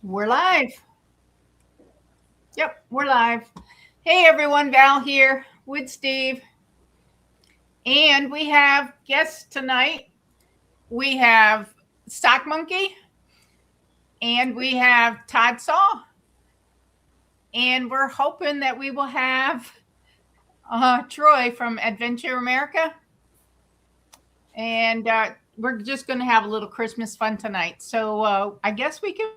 We're live. Yep, we're live. Hey everyone, Val here with Steve. And we have guests tonight. We have Stock Monkey and we have Todd Saw. And we're hoping that we will have Troy from Adventure America. And we're just going to have a little Christmas fun tonight. So I guess we can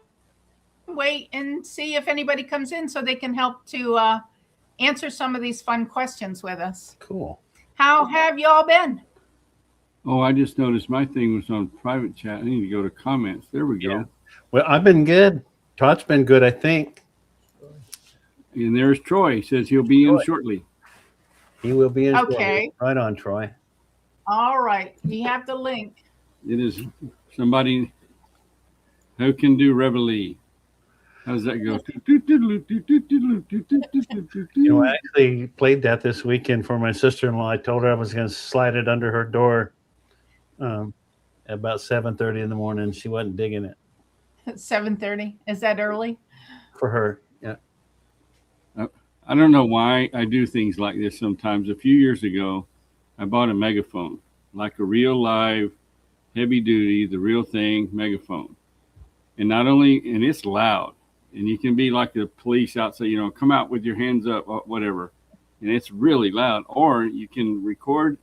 wait and see if anybody comes in so they can help to answer some of these fun questions with us. Cool. How have y'all been? Oh, I just noticed my thing was on private chat. I need to go to comments. There we go. Yeah. Well, I've been good. Todd's been good, I think. And there's Troy. He says he'll be in shortly. He will be in Okay. shortly. Right on, Troy. All right. We have the link. It is somebody who can do Reveille. How does that go? I actually played that this weekend for my sister-in-law. I told her I was going to slide it under her door at about 7:30 in the morning. She wasn't digging it. 7:30. Is that early? For her, yeah. I don't know why I do things like this sometimes. A few years ago, I bought a megaphone, like a real live, heavy duty, the real thing megaphone. And and it's loud. And you can be like the police outside, come out with your hands up, whatever. And it's really loud. Or you can record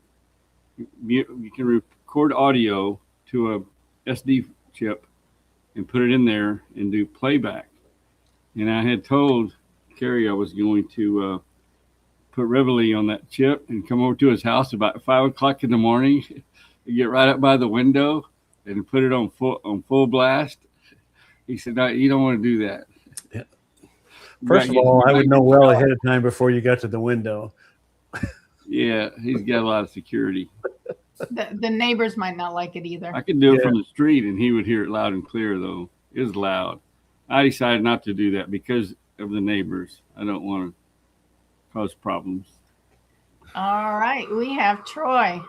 audio to a SD chip and put it in there and do playback. And I had told Kerry I was going to put Reveille on that chip and come over to his house about 5 o'clock in the morning, get right up by the window and put it on full blast. He said, "No, you don't want to do that." Yeah. First of all, I would know well ahead of time before you got to the window. Yeah, he's got a lot of security. The neighbors might not like it either. I could do it from the street and he would hear it loud and clear, though. It was loud. I decided not to do that because of the neighbors. I don't want to cause problems. All right. We have Troy.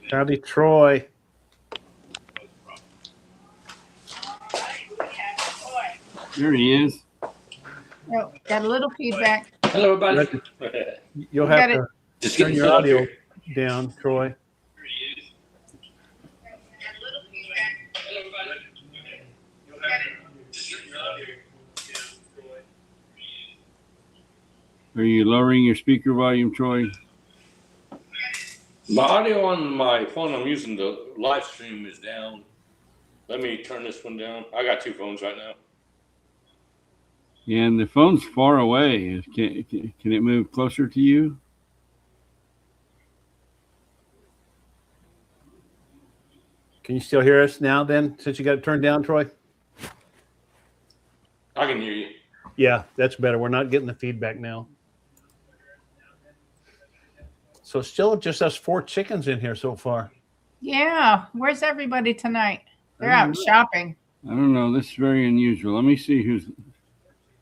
Howdy, Troy. There he is. Oh, got a little feedback. Hello, everybody. You'll have to turn your audio down, Troy. Are you lowering your speaker volume, Troy? My audio on my phone I'm using the live stream is down. Let me turn this one down. I got two phones right now. And the phone's far away. Can it move closer to you? Can you still hear us now then, since you got it turned down, Troy? I can hear you. Yeah, that's better. We're not getting the feedback now. So it's still just us 4 chickens in here so far. Yeah. Where's everybody tonight? They're out shopping. I don't know. This is very unusual. Let me see who's...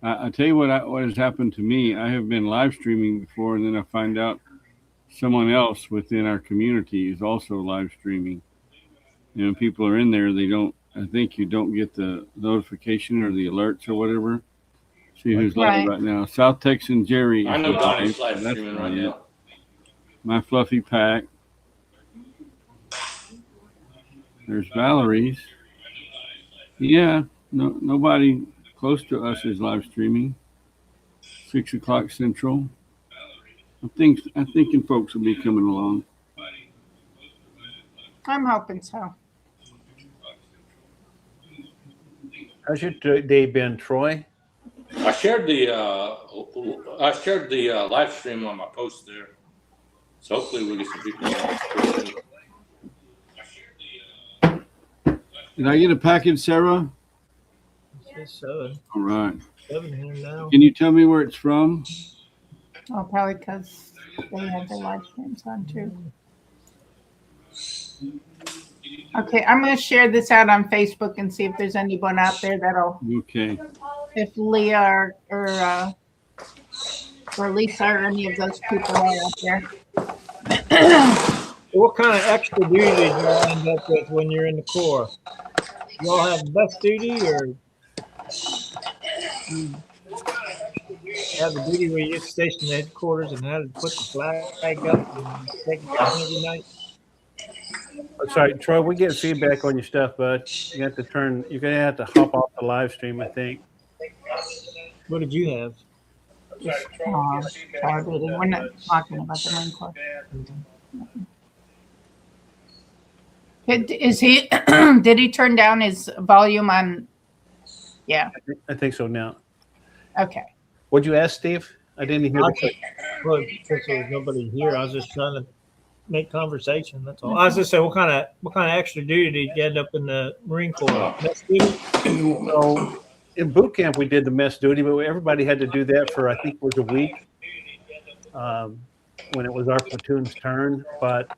I'll tell you what has happened to me. I have been live streaming before, and then I find out someone else within our community is also live streaming. People are in there. I think you don't get the notification or the alerts or whatever. See who's live right now. South Texan Jerry. I know Donnie's live streaming right now. My Fluffy Pack. There's Valerie's. Yeah, nobody close to us is live streaming. 6 o'clock Central. I'm thinking folks will be coming along. I'm hoping so. How's your day been, Troy? I shared the live stream on my post there. So hopefully we'll get some people. Did I get a package, Sarah? Yes, sir. All right. 7 here now. Can you tell me where it's from? Oh, probably because they have their live streams on too. Okay, I'm going to share this out on Facebook and see if there's anyone out there that'll. Okay. If Leah or Lisa or any of those people are out there. What kind of extra duty did you end up with when you're in the Corps? you all have bus duty, or you have a duty where you just station the headquarters and had to put the flag up and take it down every night? Sorry, Troy, we get feedback on your stuff, bud. You're gonna have to hop off the live stream, I think. What did you have? Targeted. We're not talking about the Marine Corps. Is he? Did he turn down his volume on? Yeah. I think so now. Okay. What'd you ask, Steve? I didn't hear the question. Well, since there was nobody here, I was just trying to make conversation. That's all. I was just saying, what kind of extra duty did you end up in the Marine Corps? Mess duty? So in boot camp, we did the mess duty, but everybody had to do that for, I think it was a week when it was our platoon's turn. But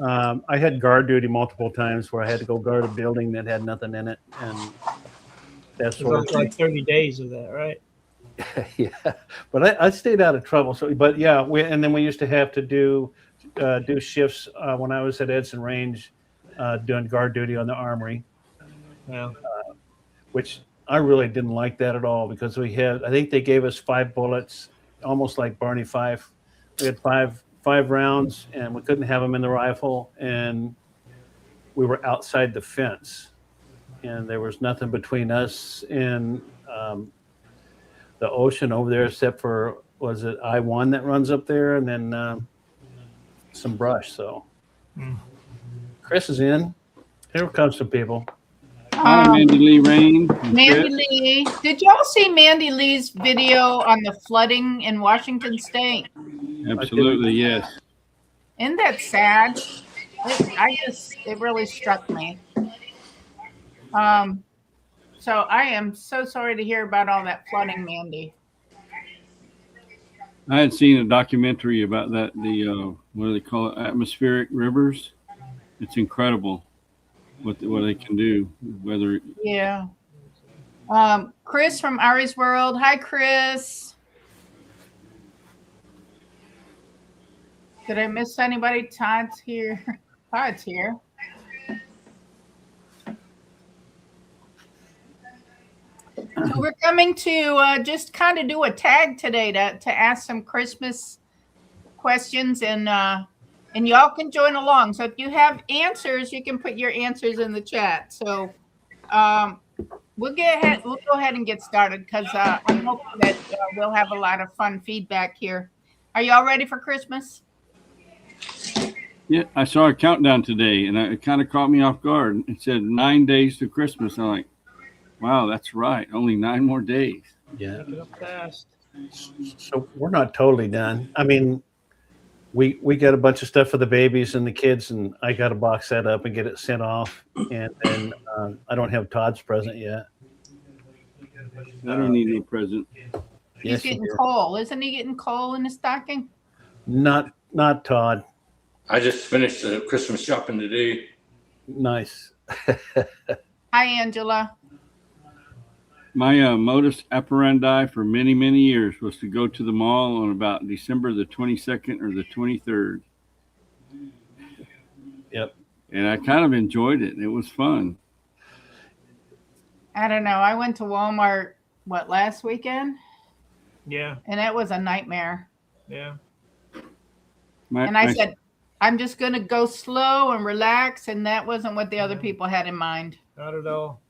I had guard duty multiple times where I had to go guard a building that had nothing in it. And that's It was like 30 days of that, right? Yeah, but I stayed out of trouble. So, but yeah, and then we used to have to do shifts when I was at Edson Range, doing guard duty on the armory. Yeah. Which I really didn't like that at all because I think they gave us 5 bullets, almost like Barney Fife. We had five rounds, and we couldn't have them in the rifle, and we were outside the fence, and there was nothing between us and the ocean over there, except for, was it I-1 that runs up there, and then some brush. So Chris is in. Here comes some people. Hi, Mandy Lee Rain. Mandy Lee. Did y'all see Mandy Lee's video on the flooding in Washington State? Absolutely, yes. Isn't that sad? It really struck me. So I am so sorry to hear about all that flooding, Mandy. I had seen a documentary about that, what do they call it? Atmospheric rivers. It's incredible what they can do. Yeah. Chris from Ari's World. Hi, Chris. Did I miss anybody? Todd's here. Todd's here. So we're coming to just kind of do a tag today to ask some Christmas questions, and y'all can join along. So if you have answers, you can put your answers in the chat. So we'll go ahead and get started because I'm hoping that we'll have a lot of fun feedback here. Are y'all ready for Christmas? Yeah, I saw a countdown today, and it kind of caught me off guard. It said 9 days to Christmas. I'm like, wow, that's right. Only 9 more days. Yeah. Pick it up fast. So we're not totally done. I mean, we got a bunch of stuff for the babies and the kids, and I got to box that up and get it sent off. And then I don't have Todd's present yet. I don't need no present. He's getting coal. Isn't he getting coal in his stocking? Not Todd. I just finished the Christmas shopping today. Nice. Hi, Angela. My modus operandi for many, many years was to go to the mall on about December the 22nd or the 23rd. Yep. And I kind of enjoyed it. It was fun. I don't know. I went to Walmart, last weekend? Yeah. And it was a nightmare. Yeah. I said, I'm just going to go slow and relax. And that wasn't what the other people had in mind. Not at all.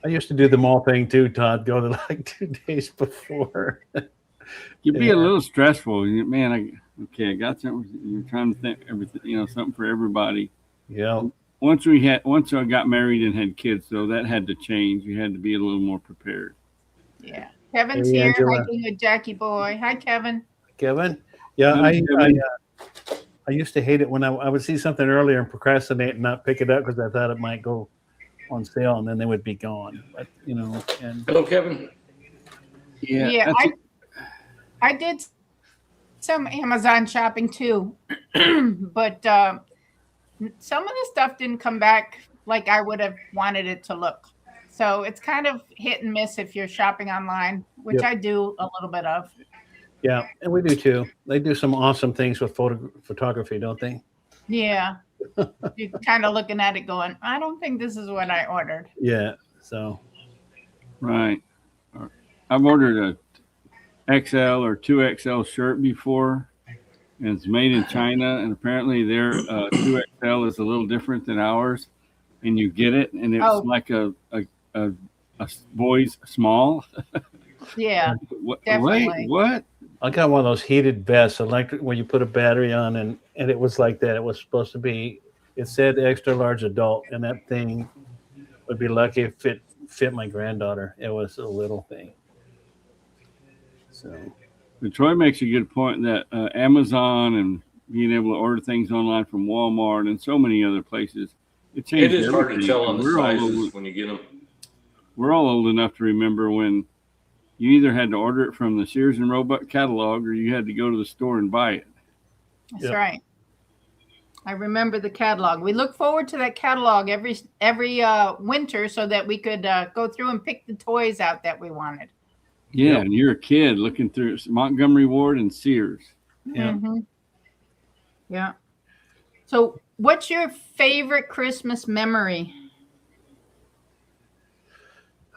I used to do the mall thing too, Todd. Go to like 2 days before. You'd be a little stressful. Man, I got something. You're trying to think everything, something for everybody. Yeah. Once I got married and had kids, though, that had to change. You had to be a little more prepared. Yeah. Kevin's Hey, here, Angela. hiking with Jackie Boy. Hi, Kevin. Kevin? Yeah, Hi, Kevin. I used to hate it when I would see something earlier and procrastinate and not pick it up because I thought it might go on sale and then they would be gone. But, and Hello, Kevin. Yeah, I did some Amazon shopping too, but some of the stuff didn't come back like I would have wanted it to look. So it's kind of hit and miss if you're shopping online, which Yep. I do a little bit of. yeah, and we do too. They do some awesome things with photography, don't they? Yeah. You're kind of looking at it going, I don't think this is what I ordered. Yeah. So Right. I've ordered a XL or 2XL shirt before, and it's made in China, and apparently their 2XL is a little different than ours, and you get it, and it's Oh. like a boy's small. Yeah, Wait, definitely. what? I got one of those heated vests, electric, where you put a battery on, and it was like that. It was supposed to be. It said extra large adult, and that thing would be lucky if it fit my granddaughter. It was a little thing. So But Troy makes a good point that Amazon and being able to order things online from Walmart and so many other places, it changed It is hard to everything. tell on the We're all sizes old- when you get them. We're all old enough to remember when you either had to order it from the Sears and Roebuck catalog or you had to go to the store and buy it. That's Yep. right. I remember the catalog. We look forward to that catalog every winter so that we could go through and pick the toys out that we wanted. Yeah, Yep. and you're a kid looking through Montgomery Ward and Sears. yeah. Mhm. Yeah. So, what's your favorite Christmas memory?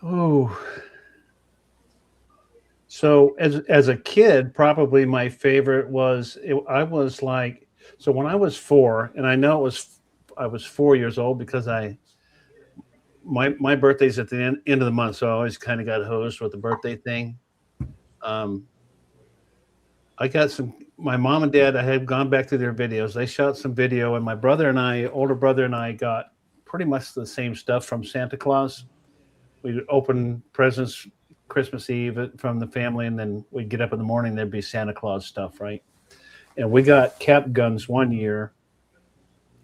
Oh. So as a kid, probably my favorite was I was like, so when I was 4, and I know I was 4 years old because my birthday's at the end of the month, so I always kind of got hosed with the birthday thing. I got my mom and dad, I had gone back to their videos. They shot some video, and my older brother and I got pretty much the same stuff from Santa Claus. We'd open presents Christmas Eve from the family, and then we'd get up in the morning, there'd be Santa Claus stuff, right? And we got cap guns one year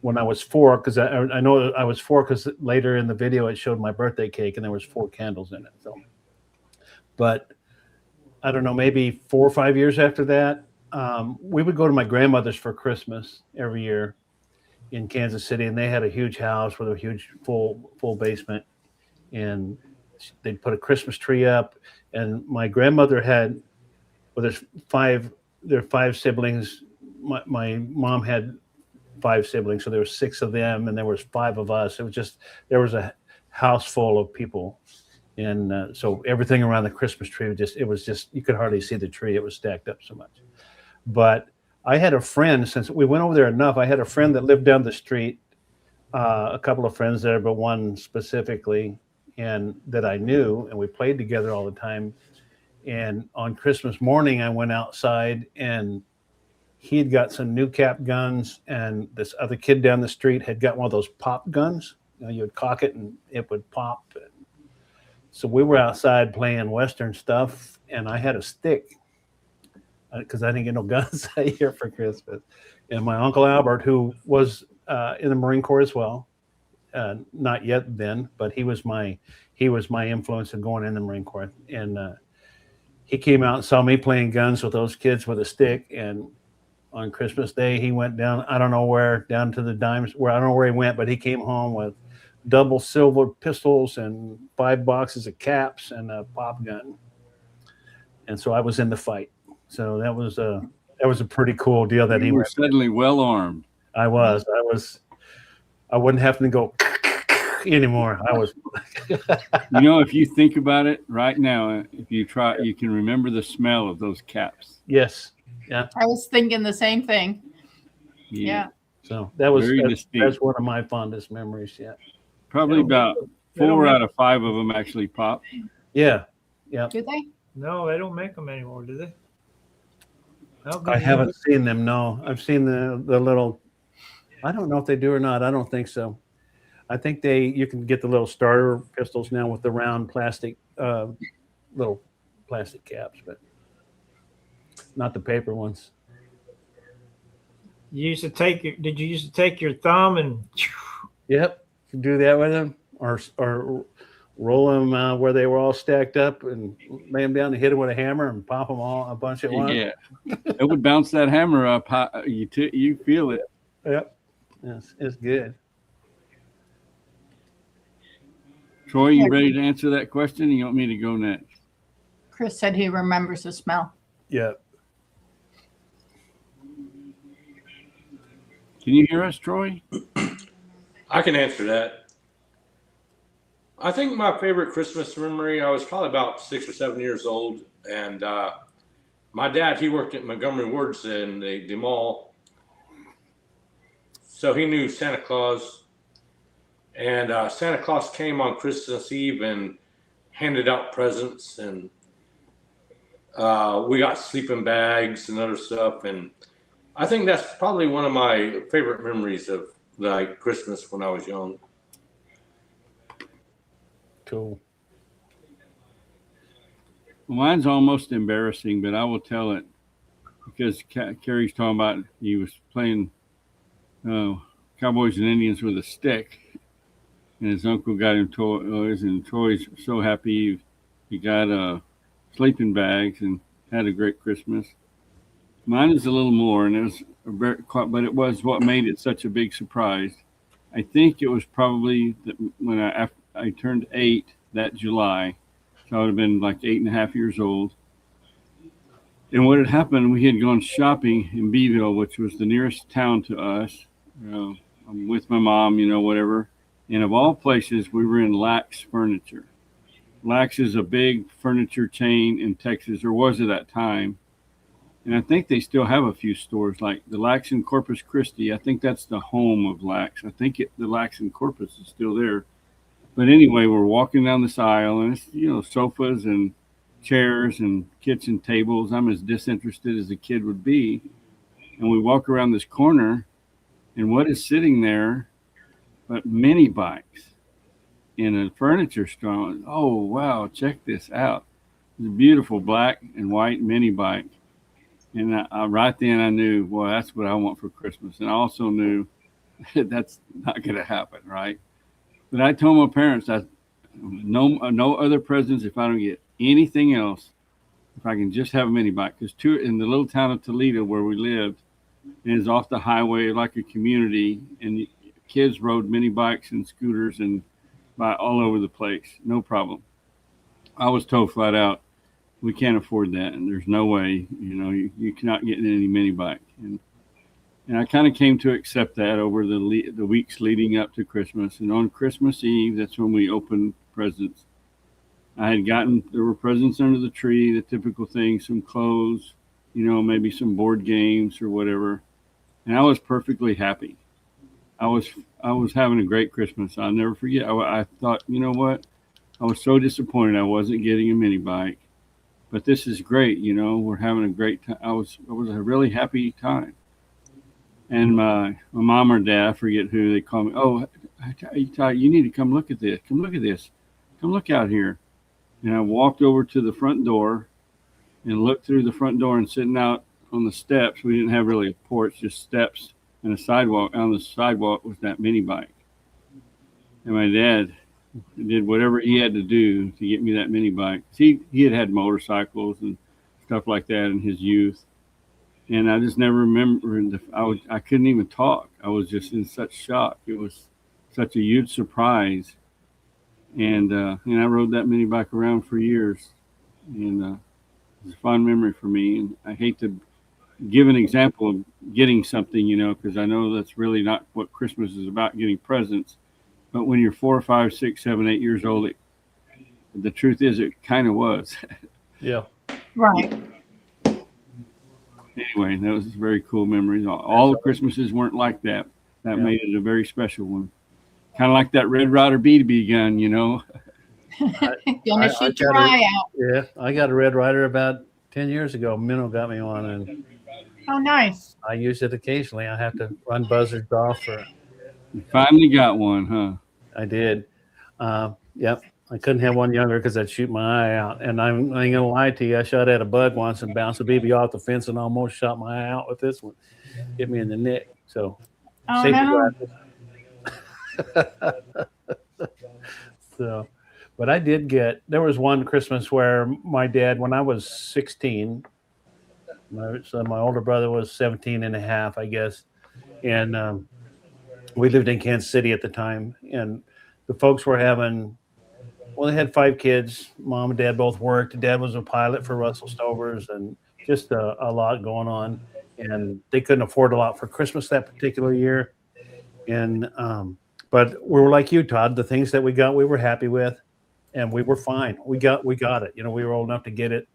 when I was 4, because I know I was 4 because later in the video it showed my birthday cake and there was 4 candles in it. So, but I don't know, maybe 4 or 5 years after that, we would go to my grandmother's for Christmas every year in Kansas City, and they had a huge house with a huge full basement, and they'd put a Christmas tree up. And my grandmother had, well, there are 5 siblings. My mom had 5 siblings, so there were 6 of them, and there was 5 of us. It was just, there was a house full of people, and so everything around the Christmas tree was just you could hardly see the tree. It was stacked up so much. But I had a friend, since we went over there enough, I had a friend that lived down the street, a couple of friends there, but one specifically, and that I knew, and we played together all the time. And on Christmas morning, I went outside, and he'd got some new cap guns, and this other kid down the street had got one of those pop guns. You know, you would cock it and it would pop. So we were outside playing Western stuff, and I had a stick because I didn't get no guns that year for Christmas. And my Uncle Albert, who was in the Marine Corps as well, not yet then, but he was my influence in going in the Marine Corps. And he came out and saw me playing guns with those kids with a stick. And on Christmas Day, he went down, I don't know where, down to the dimes, where I don't know where he went, but he came home with double silver pistols and 5 boxes of caps and a pop gun. And so I was in the fight. So that was a pretty cool deal that he were went. suddenly well armed. I wouldn't have to go anymore. I was. You know, if you think about it right now, if you try, you can remember the smell of those caps. Yes. Yeah. I was thinking the same thing. Yeah. So that's one of my fondest memories. Yeah. Probably about 4 out of 5 of them actually pop. Yeah. Yeah. Do they? No, they don't make them anymore, do they? I haven't seen them. No, I've seen the little. I don't know if they do or not. I don't think so. I think you can get the little starter pistols now with the round plastic, little plastic caps, but not the paper ones. Did you used to take your thumb and? Yep, you do that with them, or roll them where they were all stacked up and lay them down and hit them with a hammer and pop them all a bunch at once. Yeah, it would bounce that hammer up. You feel it. Yep, yes, it's good. Troy, you ready to answer that question? Or you want me to go next? Chris said he remembers the smell. Yeah. Can you hear us, Troy? I can answer that. I think my favorite Christmas memory, I was probably about 6 or 7 years old. And my dad, he worked at Montgomery Ward's in the mall. So he knew Santa Claus. And Santa Claus came on Christmas Eve and handed out presents. And we got sleeping bags and other stuff. And I think that's probably one of my favorite memories of like Christmas when I was young. Cool. Well, mine's almost embarrassing, but I will tell it because Kerry's talking about he was playing Cowboys and Indians with a stick, and his uncle got him toys, and Troy's so happy he got sleeping bags and had a great Christmas. Mine is a little more, and it was but it was what made it such a big surprise. I think it was probably when I turned 8 that July, so I would have been like 8.5 years old. And what had happened, we had gone shopping in Beeville, which was the nearest town to us. I'm with my mom, whatever. And of all places, we were in Lax Furniture. Lax is a big furniture chain in Texas, or was at that time. And I think they still have a few stores, like the Lax in Corpus Christi. I think that's the home of Lax. I think the Lax in Corpus is still there. But anyway, we're walking down this aisle, and it's, sofas and chairs and kitchen tables. I'm as disinterested as a kid would be. And we walk around this corner, and what is sitting there but mini bikes in a furniture store? Oh, wow, check this out. It's a beautiful black and white mini bike. And right then I knew, well, that's what I want for Christmas. And I also knew that's not going to happen, right? But I told my parents, no other presents if I don't get anything else, if I can just have a mini bike. Because in the little town of Toledo where we lived, and it's off the highway like a community, and kids rode mini bikes and scooters and by all over the place, no problem. I was told flat out, we can't afford that, and there's no way, you cannot get in any mini bike. And I kind of came to accept that over the weeks leading up to Christmas. And on Christmas Eve, that's when we opened presents. There were presents under the tree, the typical things, some clothes, maybe some board games or whatever. And I was perfectly happy. I was having a great Christmas. I'll never forget. I thought, you know what? I was so disappointed I wasn't getting a mini bike. But this is great, we're having a great time. It was a really happy time. And my mom or dad, I forget who, they call me, oh, you need to come look at this. Come look at this. Come look out here. And I walked over to the front door and looked through the front door, and sitting out on the steps, we didn't have really a porch, just steps and a sidewalk. On the sidewalk was that mini bike. And my dad did whatever he had to do to get me that mini bike. He had motorcycles and stuff like that in his youth. And I just never remember. I couldn't even talk. I was just in such shock. It was such a huge surprise. And I rode that mini bike around for years. And it's a fond memory for me. And I hate to give an example of getting something, because I know that's really not what Christmas is about, getting presents. But when you're 4, 5, 6, 7, 8 years old, the truth is it kind of was. Yeah. Right. Anyway, that was very cool memories. All the Christmases weren't like that. That made it a very special one. Kind of like that Red Ryder B2B gun, Gonna shoot your eye out. Yeah, I got a Red Ryder about 10 years ago. Minnow got me one, and Oh, nice. I use it occasionally. I have to run buzzards off. You finally got one, huh? I did. Yep. I couldn't have one younger because I'd shoot my eye out. And I ain't gonna lie to you, I shot at a bug once and bounced a BB off the fence and almost shot my eye out with this one. Hit me in the neck. So Oh, safety no. glasses. So, but I did there was one Christmas where my dad, when I was 16, my older brother was 17 and a half, I guess. And we lived in Kansas City at the time. And the folks were they had 5 kids. Mom and dad both worked. Dad was a pilot for Russell Stovers, and just a lot going on. and they couldn't afford a lot for Christmas that particular year. And but we were like you, Todd. The things that we got, we were happy with, and we were fine. We got it. You know, we were old enough to get it,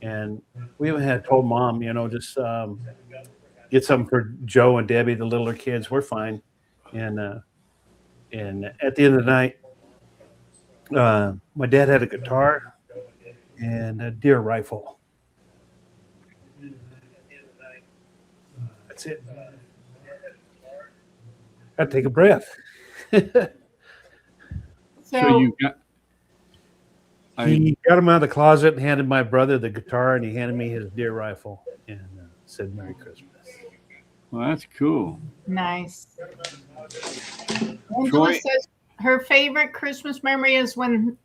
and we even had told Mom, you know, just get something for Joe and Debbie, the littler kids. We're fine. And at the end of the night, my dad had a guitar and a deer rifle. That's it. Gotta take a breath. So you got. He got him out of the closet and handed my brother the guitar, and he handed me his deer rifle and said Merry Christmas. Well, that's cool. Nice. Angela says her favorite Christmas memory is when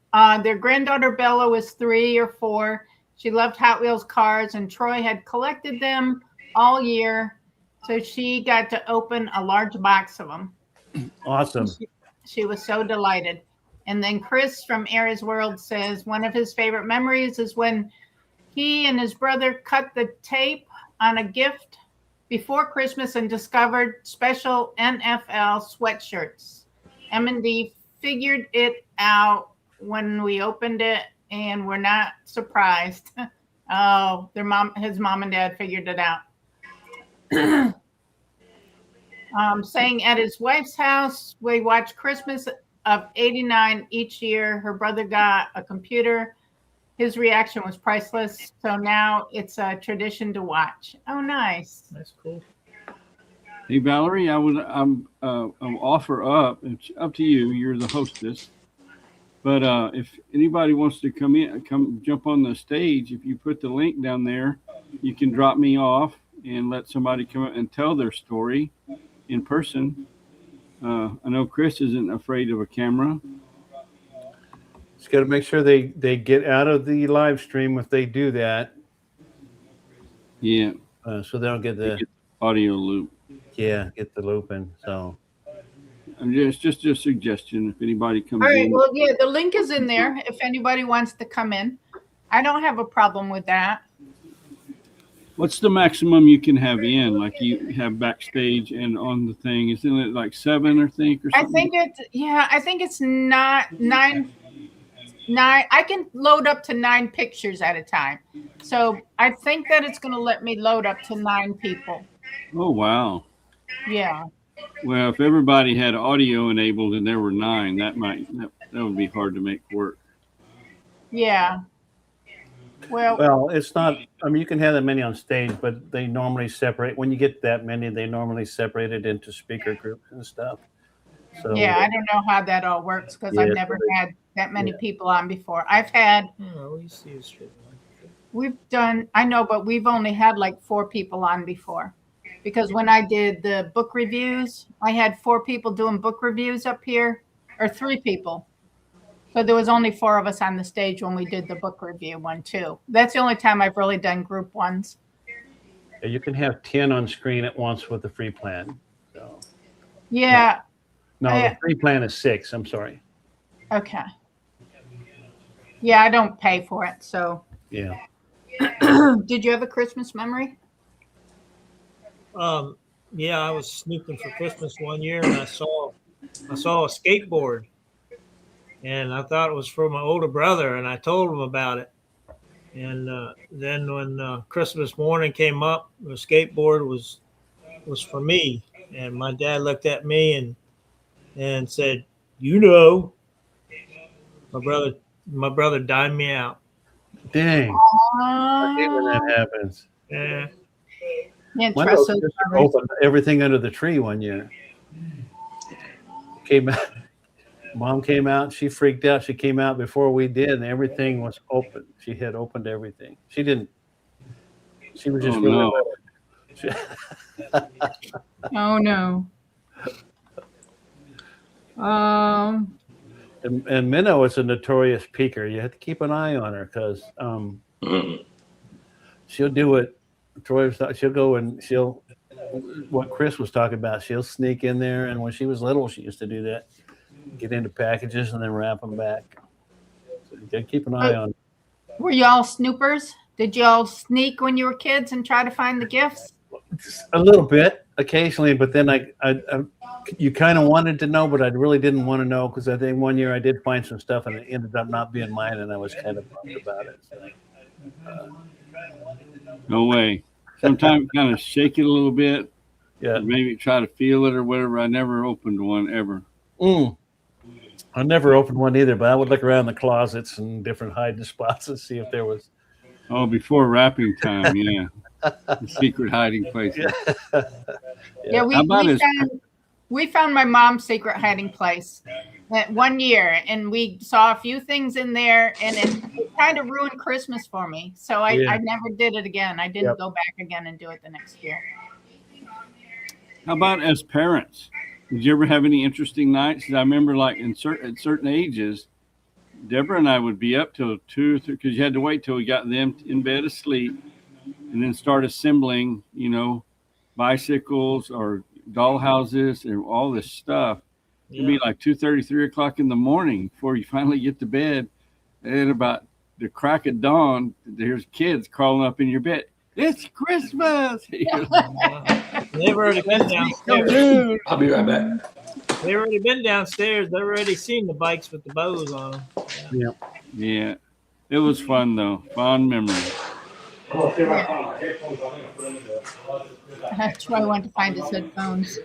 their granddaughter Bella was 3 or 4. She loved Hot Wheels cars, and Troy had collected them all year, so she got to open a large box of them. Awesome. She was so delighted. And then Chris from Aries World says one of his favorite memories is when he and his brother cut the tape on a gift before Christmas and discovered special NFL sweatshirts. M&D figured it out when we opened it, and we're not surprised. Oh, his mom and dad figured it out. Saying at his wife's house, we watch Christmas of '89 each year. Her brother got a computer. His reaction was priceless. So now it's a tradition to watch. Oh, nice. That's cool. Hey Valerie, I'll offer up. It's up to you. You're the hostess. But if anybody wants to come jump on the stage, if you put the link down there, you can drop me off and let somebody come up and tell their story in person. I know Chris isn't afraid of a camera. Just got to make sure they get out of the live stream if they do that. Yeah. So they don't get the audio loop. Yeah, get the loop in. So it's just a suggestion. If anybody comes All right. in. Well, yeah, the link is in there if anybody wants to come in. I don't have a problem with that. What's the maximum you can have in? Like you have backstage and on the thing, isn't it like 7 or something? I think it's not 9. I can load up to 9 pictures at a time. So I think that it's going to let me load up to 9 people. Oh, wow. Yeah. Well, if everybody had audio enabled and there were 9, that would be hard to make work. Yeah. Well, it's not. I mean, you can have that many on stage, but they normally separate. When you get that many, they normally separate it into speaker groups and stuff. So yeah, I don't know how that all works because I've never had that many people on before. I've had. We've done. I know, but we've only had like 4 people on before, because when I did the book reviews, I had 4 people doing book reviews up here, or 3 people. So there was only 4 of us on the stage when we did the book review one too. That's the only time I've really done group ones. You can have 10 on screen at once with the free plan. So. Yeah. No, the free plan is 6. I'm sorry. Okay. Yeah, I don't pay for it, so. Yeah. Did you have a Christmas memory? Yeah, I was snooping for Christmas one year and I saw a skateboard. And I thought it was for my older brother, and I told him about it. And then when Christmas morning came up, the skateboard was for me. And my dad looked at me and said, "You know." My brother dined me out. Dang! I hate when that happens. Yeah. My little sister opened everything under the tree one year. Came out. Mom came out. She freaked out. She came out before we did, and everything was open. She had opened everything. She didn't. She was just really. No. Oh no. And Minnow is a notorious peeker. You have to keep an eye on her because she'll do it. She'll go and what Chris was talking about. She'll sneak in there, and when she was little, she used to do that. Get into packages and then wrap them back. So you gotta keep an eye on. Were y'all snoopers? Did y'all sneak when you were kids and try to find the gifts? A little bit occasionally, but then you kind of wanted to know, but I really didn't want to know because I think one year I did find some stuff and it ended up not being mine, and I was kind of bummed about it. So, No way. Sometimes kind of shake it a little bit, yeah. or maybe try to feel it or whatever. I never opened one ever. I never opened one either, but I would look around the closets and different hiding spots and see if there was. Oh, before wrapping time, yeah. The secret hiding places. Yeah, we found my mom's secret hiding place that one year, and we saw a few things in there, and it kind of ruined Christmas for me. So I never did it again. I didn't go back again and do it the next year. How about as parents? Did you ever have any interesting nights? I remember, like at certain ages, Deborah and I would be up till 2 or 3 because you had to wait till we got them in bed asleep, and then start assembling, bicycles or doll houses and all this stuff. It'd be like 2:30, 3 o'clock in the morning before you finally get to bed. And about the crack of dawn, there's kids crawling up in your bed. It's Christmas. They've already been downstairs. I'll be right back. They've already been downstairs. They've already seen the bikes with the bows on them. Yeah. It was fun though. Fond memory. Troy wanted to find his headphones.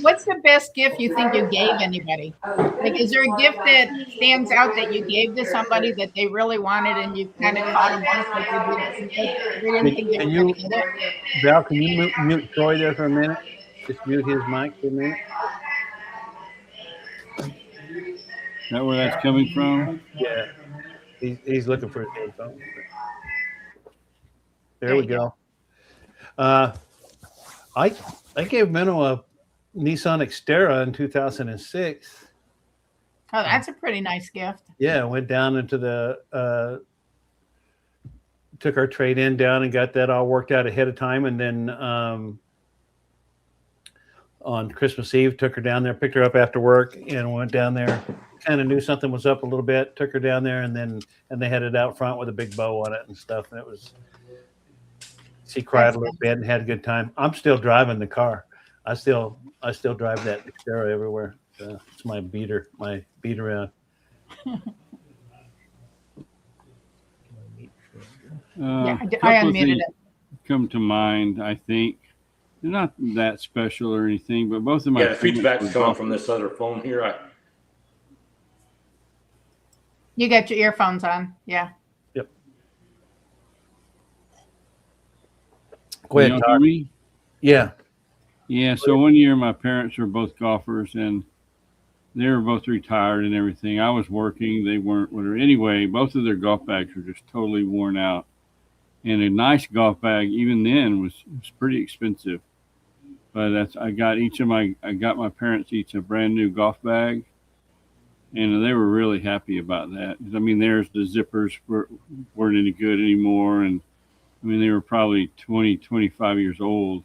What's the best gift you think you gave anybody? Like, is there a gift that stands out that you gave to somebody that they really wanted and you kind of caught them once like they didn't think they were going to get it? Val, can you mute Troy there for a minute? Just mute his mic for a minute. Is that where that's coming from? Yeah. He's looking for his headphones. There we go. I gave Menno a Nissan Xterra in 2006. Oh, that's a pretty nice gift. Yeah, went down into took our trade in down and got that all worked out ahead of time, and then on Christmas Eve took her down there, picked her up after work, and went down there. Kind of knew something was up a little bit. Took her down there, and they had it out front with a big bow on it and stuff, and it was. She cried a little bit and had a good time. I'm still driving the car. I still drive that Xterra everywhere. It's my beat around. I unmuted it. Come to mind, I think. They're not that special or anything, but both of my the feedback's coming from this other phone here. You got your earphones on, yeah. Yep. Go ahead, hear me? Yeah. Yeah. So one year, my parents were both golfers, and they were both retired and everything. I was working; they weren't. Whatever. Anyway, both of their golf bags were just totally worn out, and a nice golf bag, even then, was pretty expensive. But I got my parents each a brand new golf bag, and they were really happy about that. I mean, the zippers weren't any good anymore, and I mean, they were probably 20, 25 years old,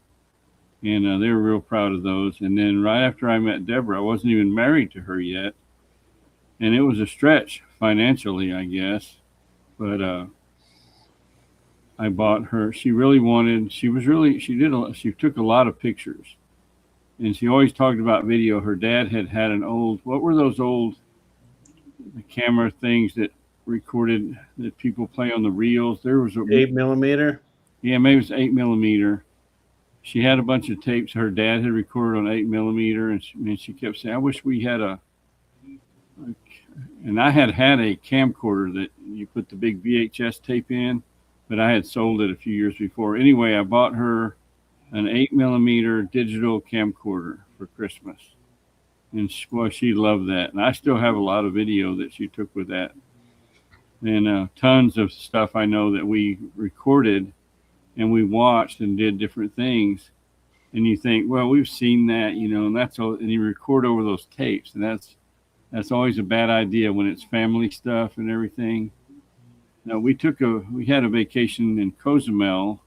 and they were real proud of those. And then right after I met Deborah, I wasn't even married to her yet, and it was a stretch financially, I guess. But I bought her. She took a lot of pictures, and she always talked about video. Her dad had an old, what were those old camera things that recorded that people play on the reels? There was 8mm. Yeah, maybe it was 8mm. She had a bunch of tapes her dad had recorded on 8mm, and she kept saying, "I wish we had and I had a camcorder that you put the big VHS tape in, but I had sold it a few years before. Anyway, I bought her an 8mm digital camcorder for Christmas, and she loved that. And I still have a lot of video that she took with that, and tons of stuff I know that we recorded and we watched and did different things. And you think, well, we've seen that, and that's all. And you record over those tapes, and that's always a bad idea when it's family stuff and everything. Now, we had a vacation in Cozumel.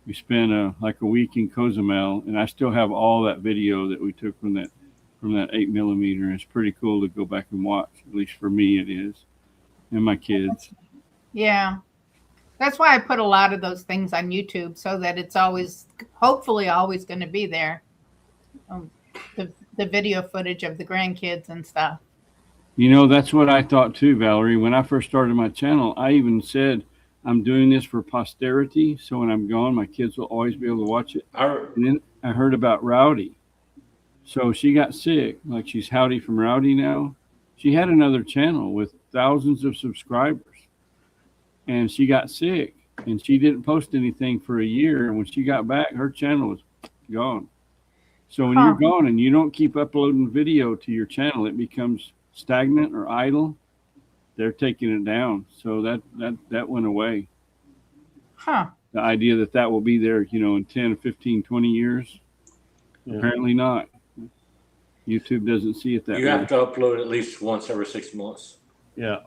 We spent like a week in Cozumel, and I still have all that video that we took from that 8mm. It's pretty cool to go back and watch. At least for me, it is, and my kids. Yeah. That's why I put a lot of those things on YouTube so that it's always, hopefully, always going to be there. The video footage of the grandkids and stuff. You know, that's what I thought too, Valerie. When I first started my channel, I even said, I'm doing this for posterity. So when I'm gone, my kids will always be able to watch it. And then I heard about Rowdy. So she got sick. Like she's Howdy from Rowdy now. She had another channel with thousands of subscribers. And she got sick. And she didn't post anything for a year. And when she got back, her channel was gone. So when you're gone and you don't keep uploading video to your channel, it becomes stagnant or idle. They're taking it down. So that went away. Huh. The idea that will be there, you know, in 10, 15, 20 years. Yeah. Apparently not. YouTube doesn't see it that way. You have to upload at least once every 6 months. Yeah.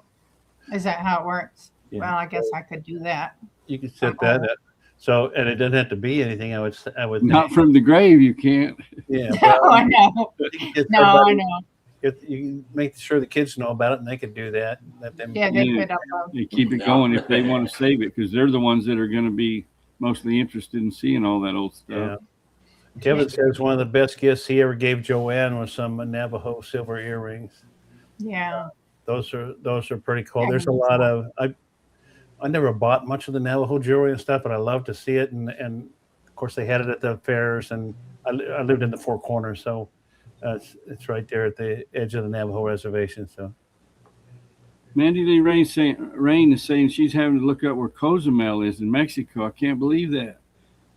Is that how it works? Yeah. Well, I guess I could do that. You could set that up. So, and it doesn't have to be anything. I would not think. From the grave. You can't. Yeah. No, I know. No, I know. You make sure the kids know about it, and they could do that. Let them. Yeah, they could upload. They keep it going if they want to save it, because they're the ones that are going to be mostly interested in seeing all that old stuff. Yeah. Kevin says one of the best gifts he ever gave Joanne was some Navajo silver earrings. Yeah. Those are pretty cool. There's a lot of I never bought much of the Navajo jewelry and stuff, but I love to see it. And of course they had it at the fairs, and I lived in the Four Corners, so it's right there at the edge of the Navajo reservation. So Mandy Lee Rain is saying she's having to look up where Cozumel is in Mexico. I can't believe that.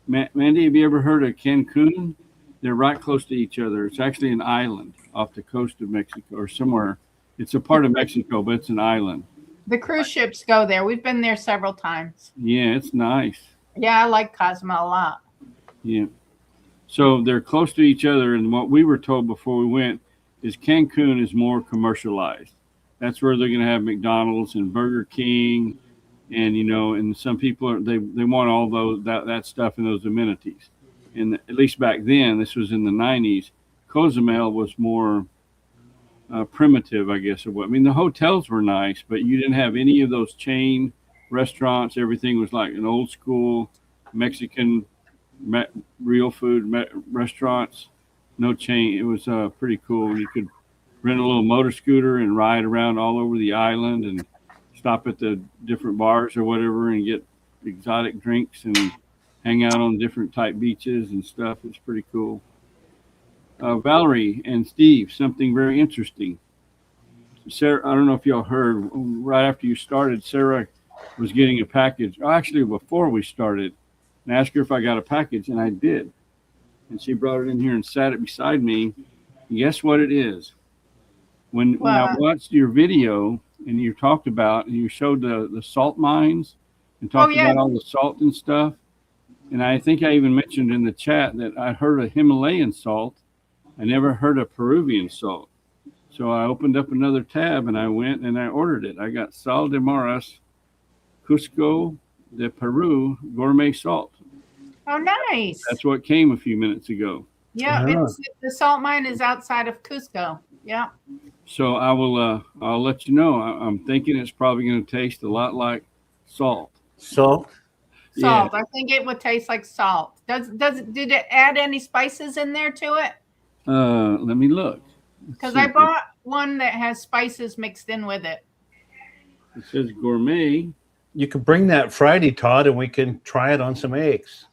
Mandy, have you ever heard of Cancun? They're right close to each other. It's actually an island off the coast of Mexico or somewhere. It's a part of Mexico, but it's an island. The cruise ships go there. We've been there several times. Yeah, it's nice. Yeah, I like Cozumel a lot. Yeah. So they're close to each other, and what we were told before we went is Cancun is more commercialized. That's where they're going to have McDonald's and Burger King, and and some people they want all those that stuff and those amenities. And at least back then, this was in the 90s, Cozumel was more primitive, I guess. The hotels were nice, but you didn't have any of those chain restaurants. Everything was like an old school Mexican real food restaurants, no chain. It was pretty cool. You could rent a little motor scooter and ride around all over the island and stop at the different bars or whatever and get exotic drinks and hang out on different type beaches and stuff. It's pretty cool. Valerie and Steve, something very interesting. Sarah, I don't know if y'all heard, right after you started, Sarah was getting a package. Actually, before we started, and asked her if I got a package, and I did. And she brought it in here and sat it beside me. And guess what it is? When I watched your video and you talked about, and you showed the salt mines and talked about all the salt and stuff. And I think I even mentioned in the chat that I heard of Himalayan salt. I never heard of Peruvian salt. So I opened up another tab and I went and I ordered it. I got Sal de Maras, Cusco de Peru gourmet salt. Oh, nice. That's what came a few minutes ago. Yeah, the salt mine is outside of Cusco. Yeah. So I'll let you know. I'm thinking it's probably going to taste a lot like salt. Salt? Salt. Yeah. I think it would taste like salt. Did it add any spices in there to it? Let me look. Because I bought one that has spices mixed in with it. It says gourmet. You could bring that Friday, Todd, and we can try it on some eggs.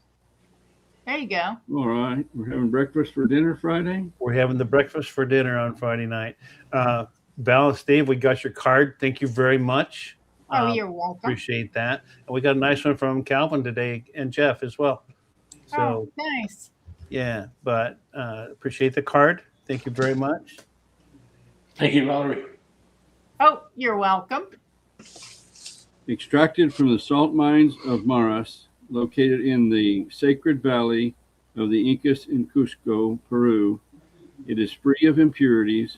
There you go. All right. We're having breakfast for dinner Friday? We're having the breakfast for dinner on Friday night. Val and Steve, we got your card. Thank you very much. Oh, you're welcome. Appreciate that. And we got a nice one from Calvin today and Jeff as well. So, nice. Yeah, but appreciate the card. Thank you very much. Thank you, Valerie. Oh, you're welcome. Extracted from the salt mines of Maras, located in the Sacred Valley of the Incas in Cusco, Peru. It is free of impurities.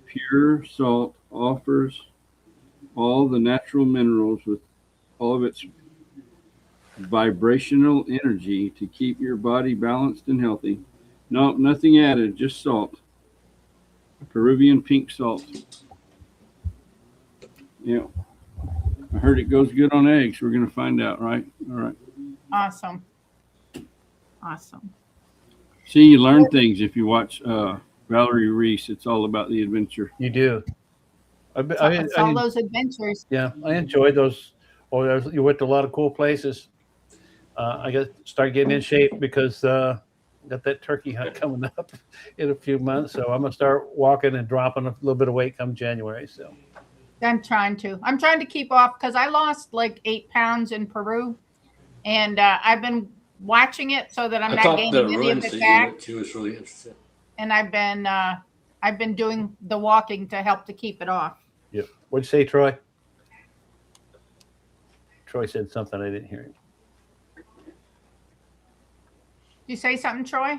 Pure salt offers all the natural minerals with all of its vibrational energy to keep your body balanced and healthy. No, nothing added, just salt. Peruvian pink salt. Yeah. I heard it goes good on eggs. We're going to find out, right? All right. Awesome. Awesome. See, you learn things if you watch Valerie Reese. It's all about the adventure. You do. It's all those adventures. Yeah, I enjoyed those. Oh, you went to a lot of cool places. I got start getting in shape because got that turkey hunt coming up in a few months. So I'm gonna start walking and dropping a little bit of weight come January. So I'm trying to keep off because I lost like 8 pounds in Peru, and I've been watching it so that I'm I not thought gaining the any of ruins it that you back. went to was really interesting. And I've been doing the walking to help to keep it off. yeah. What'd you say, Troy? Troy said something I didn't hear him. You say something, Troy?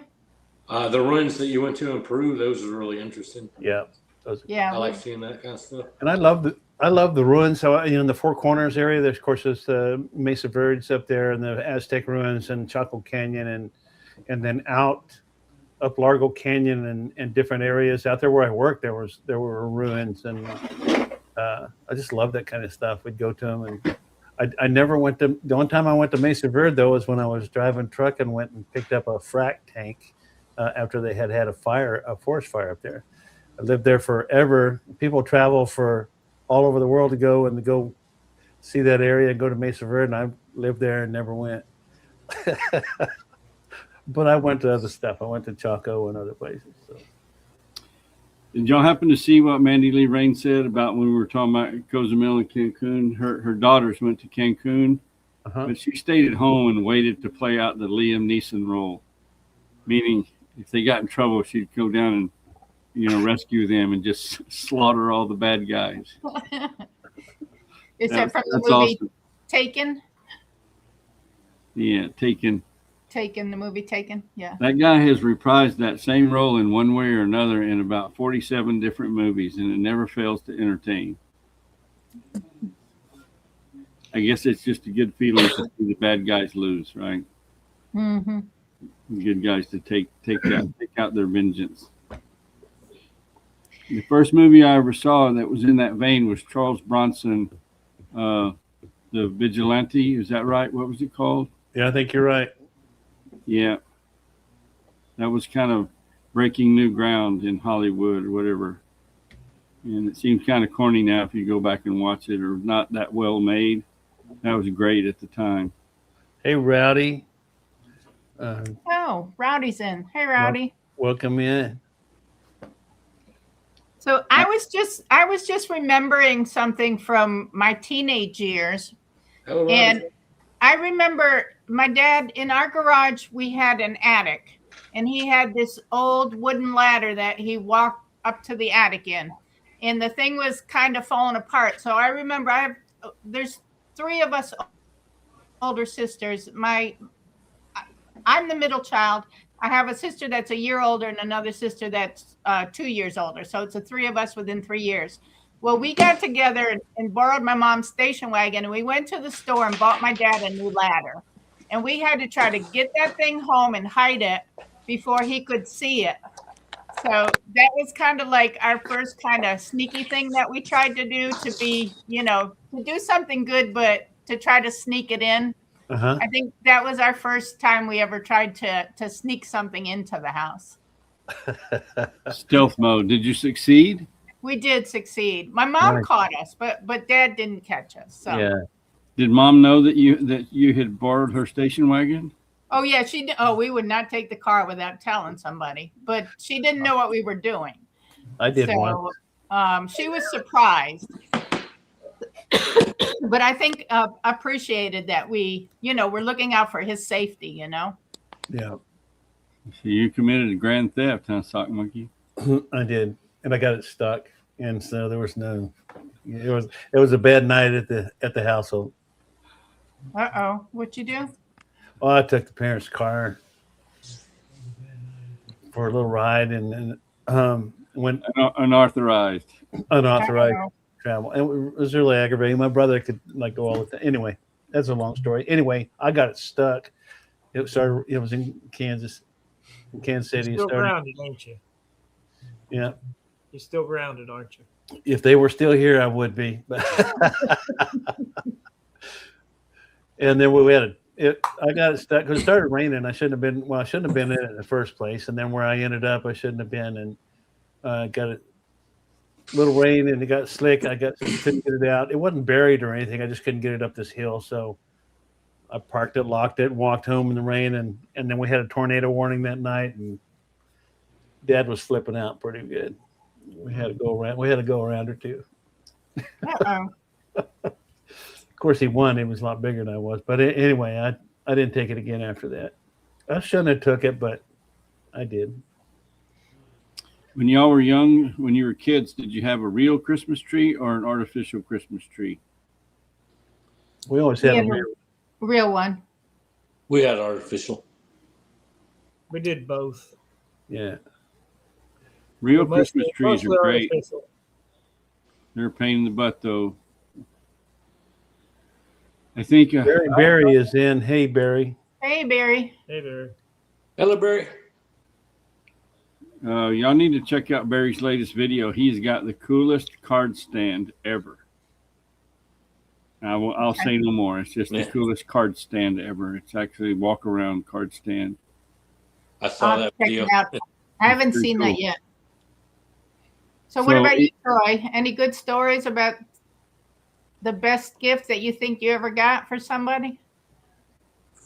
The ruins that you went to in Peru, those are really interesting. Yeah. Yeah. I like seeing that kind of stuff. And I love the ruins. So in the Four Corners area, there's of course there's the Mesa Verdes up there, and the Aztec ruins, and Chaco Canyon, and then out up Largo Canyon and different areas out there where I worked. There were ruins, and I just love that kind of stuff. We'd go to them, and I never went to. The only time I went to Mesa Verde though was when I was driving truck and went and picked up a frac tank after they had a forest fire up there. I lived there forever. People travel for all over the world to go see that area and go to Mesa Verde, and I lived there and never went. But I went to other stuff. I went to Chaco and other places. So. Did y'all happen to see what Mandy Lee Rain said about when we were talking about Cozumel and Cancun? Her daughters went to Cancun, but she stayed at home and waited to play out the Liam Neeson role. Meaning, if they got in trouble, she'd go down and rescue them and just slaughter all the bad guys. Is that from the movie awesome. Taken? Yeah, Taken. The movie Taken. Yeah. That guy has reprised that same role in one way or another in about 47 different movies, and it never fails to entertain. I guess it's just a good feeling to see the bad guys lose, right? Mm-hmm. The good guys to take out their vengeance. The first movie I ever saw that was in that vein was Charles Bronson, The Vigilante. Is that right? What was it called? Yeah, I think you're right. Yeah. That was kind of breaking new ground in Hollywood or whatever. And it seems kind of corny now if you go back and watch it, or not that well made. That was great at the time. Hey, Rowdy. Rowdy's in. Hey, Rowdy. Welcome in. So I was just remembering something from my teenage years. Hello, Robbie. And I remember my dad, in our garage, we had an attic, and he had this old wooden ladder that he walked up to the attic in, and the thing was kind of falling apart. So I remember there's 3 of us older sisters. I'm the middle child. I have a sister that's a year older and another sister that's 2 years older. So it's the 3 of us within 3 years. Well, we got together and borrowed my mom's station wagon, and we went to the store and bought my dad a new ladder. And we had to try to get that thing home and hide it before he could see it. So that was kind of like our first kind of sneaky thing that we tried to do, to be, to do something good, but to try to sneak it in. I think that was our first time we ever tried to sneak something into the house. Stealth mode. Did you succeed? We did succeed. My mom caught us, but Dad didn't catch us. So. Yeah. Did Mom know that you had borrowed her station wagon? Oh yeah, she. Oh, we would not take the car without telling somebody. But she didn't know what we were doing. I did once. She was surprised. But I think appreciated that we're looking out for his safety. Yeah. So you committed a grand theft, huh, Sock Monkey? I did, and I got it stuck, and so there was no. It was a bad night at the household. What'd you do? Well, I took the parents' car for a little ride, and went unauthorized travel, and it was really aggravating. My brother could go all the time. Anyway, that's a long story. Anyway, I got it stuck. It was in Kansas City. You're still grounded, ain't you? Yeah. You're still grounded, aren't you? If they were still here, I would be. And then we had I got it stuck because it started raining. I shouldn't have been. Well, I shouldn't have been in it in the first place. And then where I ended up, I shouldn't have been. And got a little rain, and it got slick. Couldn't get it out. It wasn't buried or anything. I just couldn't get it up this hill. So I parked it, locked it, and walked home in the rain. And then we had a tornado warning that night, and Dad was flipping out pretty good. We had to go around. We had to go around her too. Of course, he won. He was a lot bigger than I was. But anyway, I didn't take it again after that. I shouldn't have took it, but I did. When y'all were young, when you were kids, did you have a real Christmas tree or an artificial Christmas tree? We always had a real one. We had artificial. We did both. Yeah. Real Christmas trees are great. Artificial. They're a pain in the butt, though. I think Barry is in. Hey, Barry. Hey, Barry. Hey, Barry. Hello, Barry. Y'all need to check out Barry's latest video. He's got the coolest card stand ever. I'll say no more. It's just the coolest card stand ever. It's actually a walk around card stand. I saw that video. I haven't seen that yet. So what about you, Troy? Any good stories about the best gift that you think you ever got for somebody?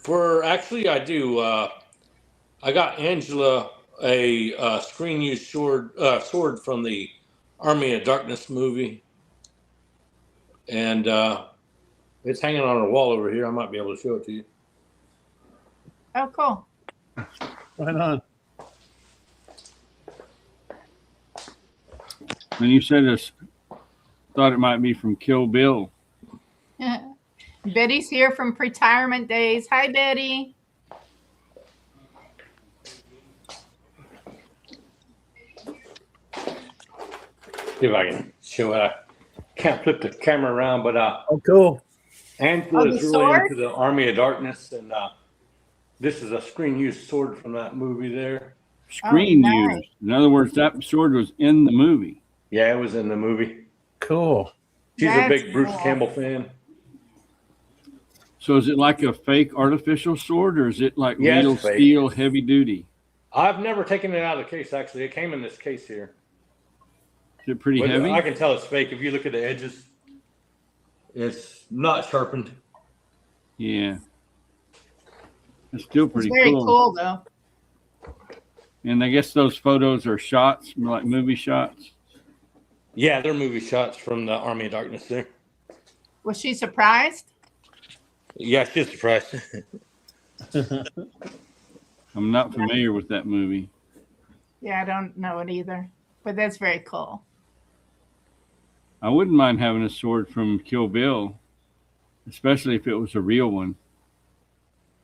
I do. I got Angela a screen used sword from the Army of Darkness movie, and it's hanging on her wall over here. I might be able to show it to you. Oh, cool. Right on. When you said this, thought it might be from Kill Bill. Betty's here from Retirement Days. Hi, Betty. See if I can show it. I can't flip the camera around, but oh, cool. Angela's really into the Army of Darkness, and this is a screen used sword from that movie there. Screen used. In other words, that sword was in the movie. Yeah, it was in the movie. Cool. She's a big Bruce Campbell fan. So is it like a fake artificial sword, or is it like real steel, heavy duty? I've never taken it out of the case, actually. It came in this case here. Is it pretty heavy? I can tell it's fake. If you look at the edges, it's not sharpened. Yeah. It's still pretty cool. It's very cool, though. And I guess those photos are shots, like movie shots. Yeah, they're movie shots from the Army of Darkness there. Was she surprised? Yeah, she's surprised. I'm not familiar with that movie. Yeah, I don't know it either. But that's very cool. I wouldn't mind having a sword from Kill Bill, especially if it was a real one.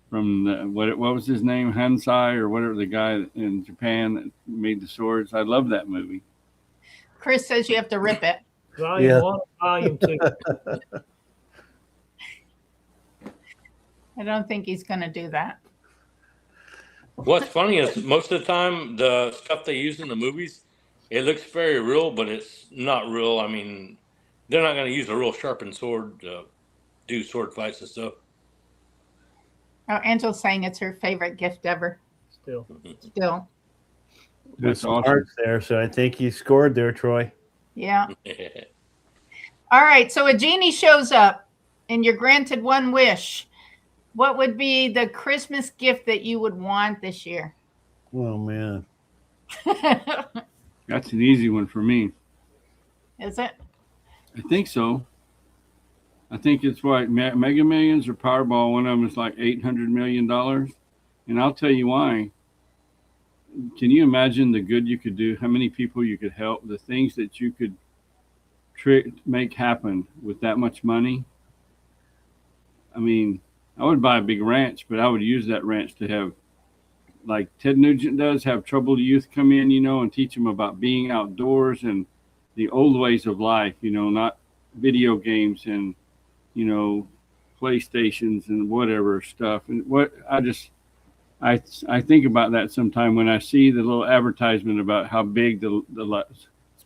From what was his name, Hansai or whatever, the guy in Japan that made the swords. I love that movie. Chris says you have to rip it. Volume 1, Volume 2. I don't think he's going to do that. What's funny is most of the time, the stuff they use in the movies, it looks very real, but it's not real. I mean, they're not going to use a real sharpened sword to do sword fights and stuff. Oh, Angela's saying it's her favorite gift ever. Still. There's some hearts there, so I think you scored there, Troy. Yeah. All right, so a genie shows up and you're granted one wish. What would be the Christmas gift that you would want this year? Oh, man. That's an easy one for me. Is it? I think so. I think it's what, Mega Millions or Powerball. One of them is like $800 million. And I'll tell you why. Can you imagine the good you could do? How many people you could help? The things that you could make happen with that much money? I mean, I would buy a big ranch, but I would use that ranch to have, like Ted Nugent does, have troubled youth come in, and teach them about being outdoors and the old ways of life, not video games and, PlayStations and whatever stuff. And I think about that sometime when I see the little advertisement about how big the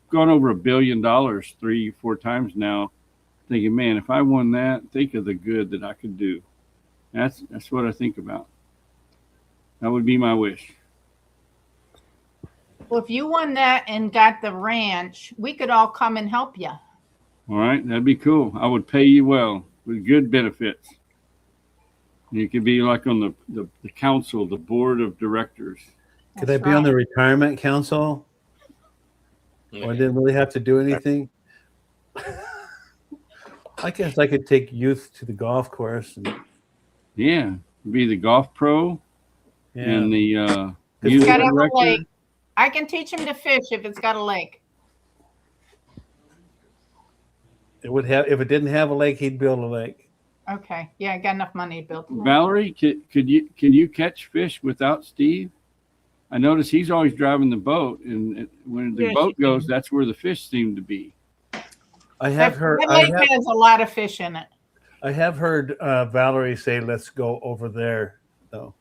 gone over $1 billion 3-4 times now, thinking, man, if I won that, think of the good that I could do. That's what I think about. That would be my wish. Well, if you won that and got the ranch, we could all come and help you. All right, that'd be cool. I would pay you well with good benefits. You could be like on the council, the board of directors. Could I be on the retirement council? Or I didn't really have to do anything? I guess I could take youth to the golf course. And, yeah, be the golf pro and the youth director. I can teach him to fish if it's got a lake. It would have. If it didn't have a lake, he'd build a lake. Okay. Yeah, I got enough money to build a lake. Valerie, can you catch fish without Steve? I notice he's always driving the boat, and when the boat goes, that's where the fish seem to be. I have heard. That lake has a lot of fish in it. I have heard Valerie say, "Let's go over there," though,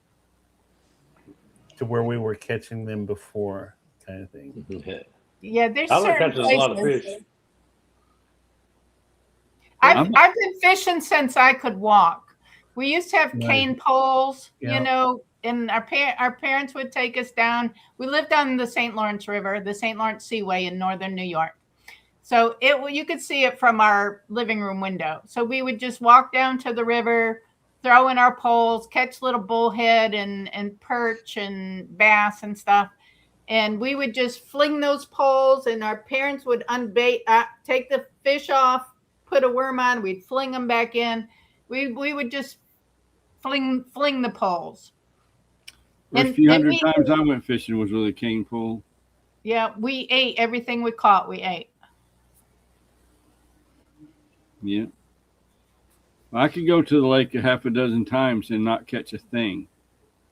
to where we were catching them before, kind of thing. Yeah, there's certain places. A lot of fish. I've been fishing since I could walk. We used to have cane poles, you know, and our parents would take us down. We lived on the St. Lawrence River, the St. Lawrence Seaway in northern New York. So you could see it from our living room window. So we would just walk down to the river, throw in our poles, catch little bullhead and perch and bass and stuff. And we would just fling those poles, and our parents would take the fish off, put a worm on, we'd fling them back in. We would just fling the poles. A few hundred times I went fishing was with a cane pole. Yeah, we ate everything we caught. We ate. Yeah. Well, I could go to the lake a half a dozen times and not catch a thing.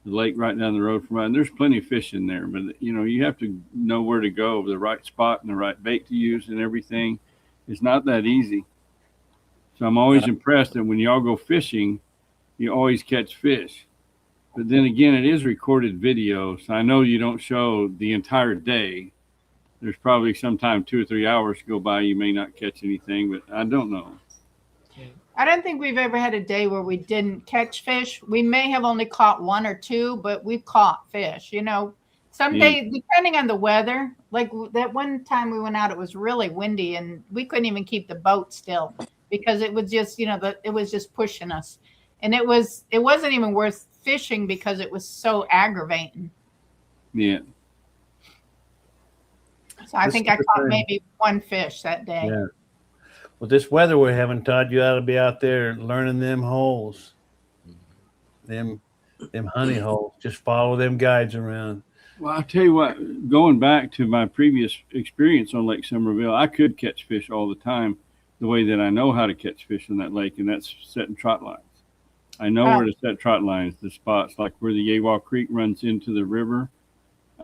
The lake right down the road from mine. There's plenty of fish in there, but you have to know where to go, the right spot and the right bait to use and everything. It's not that easy. So I'm always impressed that when y'all go fishing, you always catch fish. But then again, it is recorded video, so I know you don't show the entire day. There's probably sometime 2 or 3 hours go by, you may not catch anything, but I don't know. I don't think we've ever had a day where we didn't catch fish. We may have only caught 1 or 2, but we've caught fish. Some days, depending on the weather, like that one time we went out, it was really windy and we couldn't even keep the boat still because it was just, it was just pushing us. And it wasn't even worth fishing because it was so aggravating. Yeah. So I think I caught maybe 1 fish that day. Yeah. Well, this weather we're having, Todd, you ought to be out there learning them holes, them honey holes. Just follow them guides around. Well, I'll tell you what, going back to my previous experience on Lake Somerville, I could catch fish all the time the way that I know how to catch fish in that lake, and that's setting trot lines. I know where to set trot lines, the spots like where the Yawa Creek runs into the river.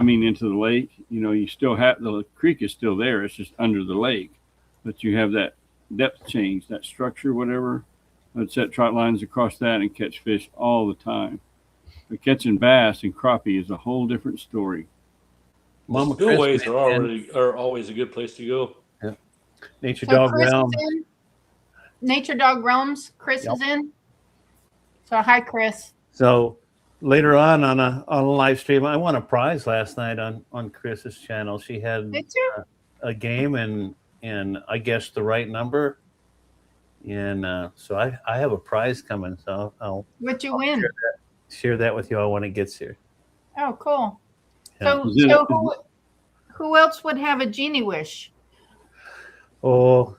Into the lake. You still have the creek is still there. It's just under the lake, but you have that depth change, that structure, whatever. I'd set trot lines across that and catch fish all the time. But catching bass and crappie is a whole different story. Spillways are always a good place to go. Yeah. Nature Dog Realm. Nature Dog Realms. Chris is in. So hi, Chris. So later on a live stream, I won a prize last night on Chris's channel. She had a game and I guessed the right number, and so I have a prize coming. So I'll What'd you win? Share that with you all when it gets here. Oh, cool. Yeah. So who else would have a genie wish? Oh,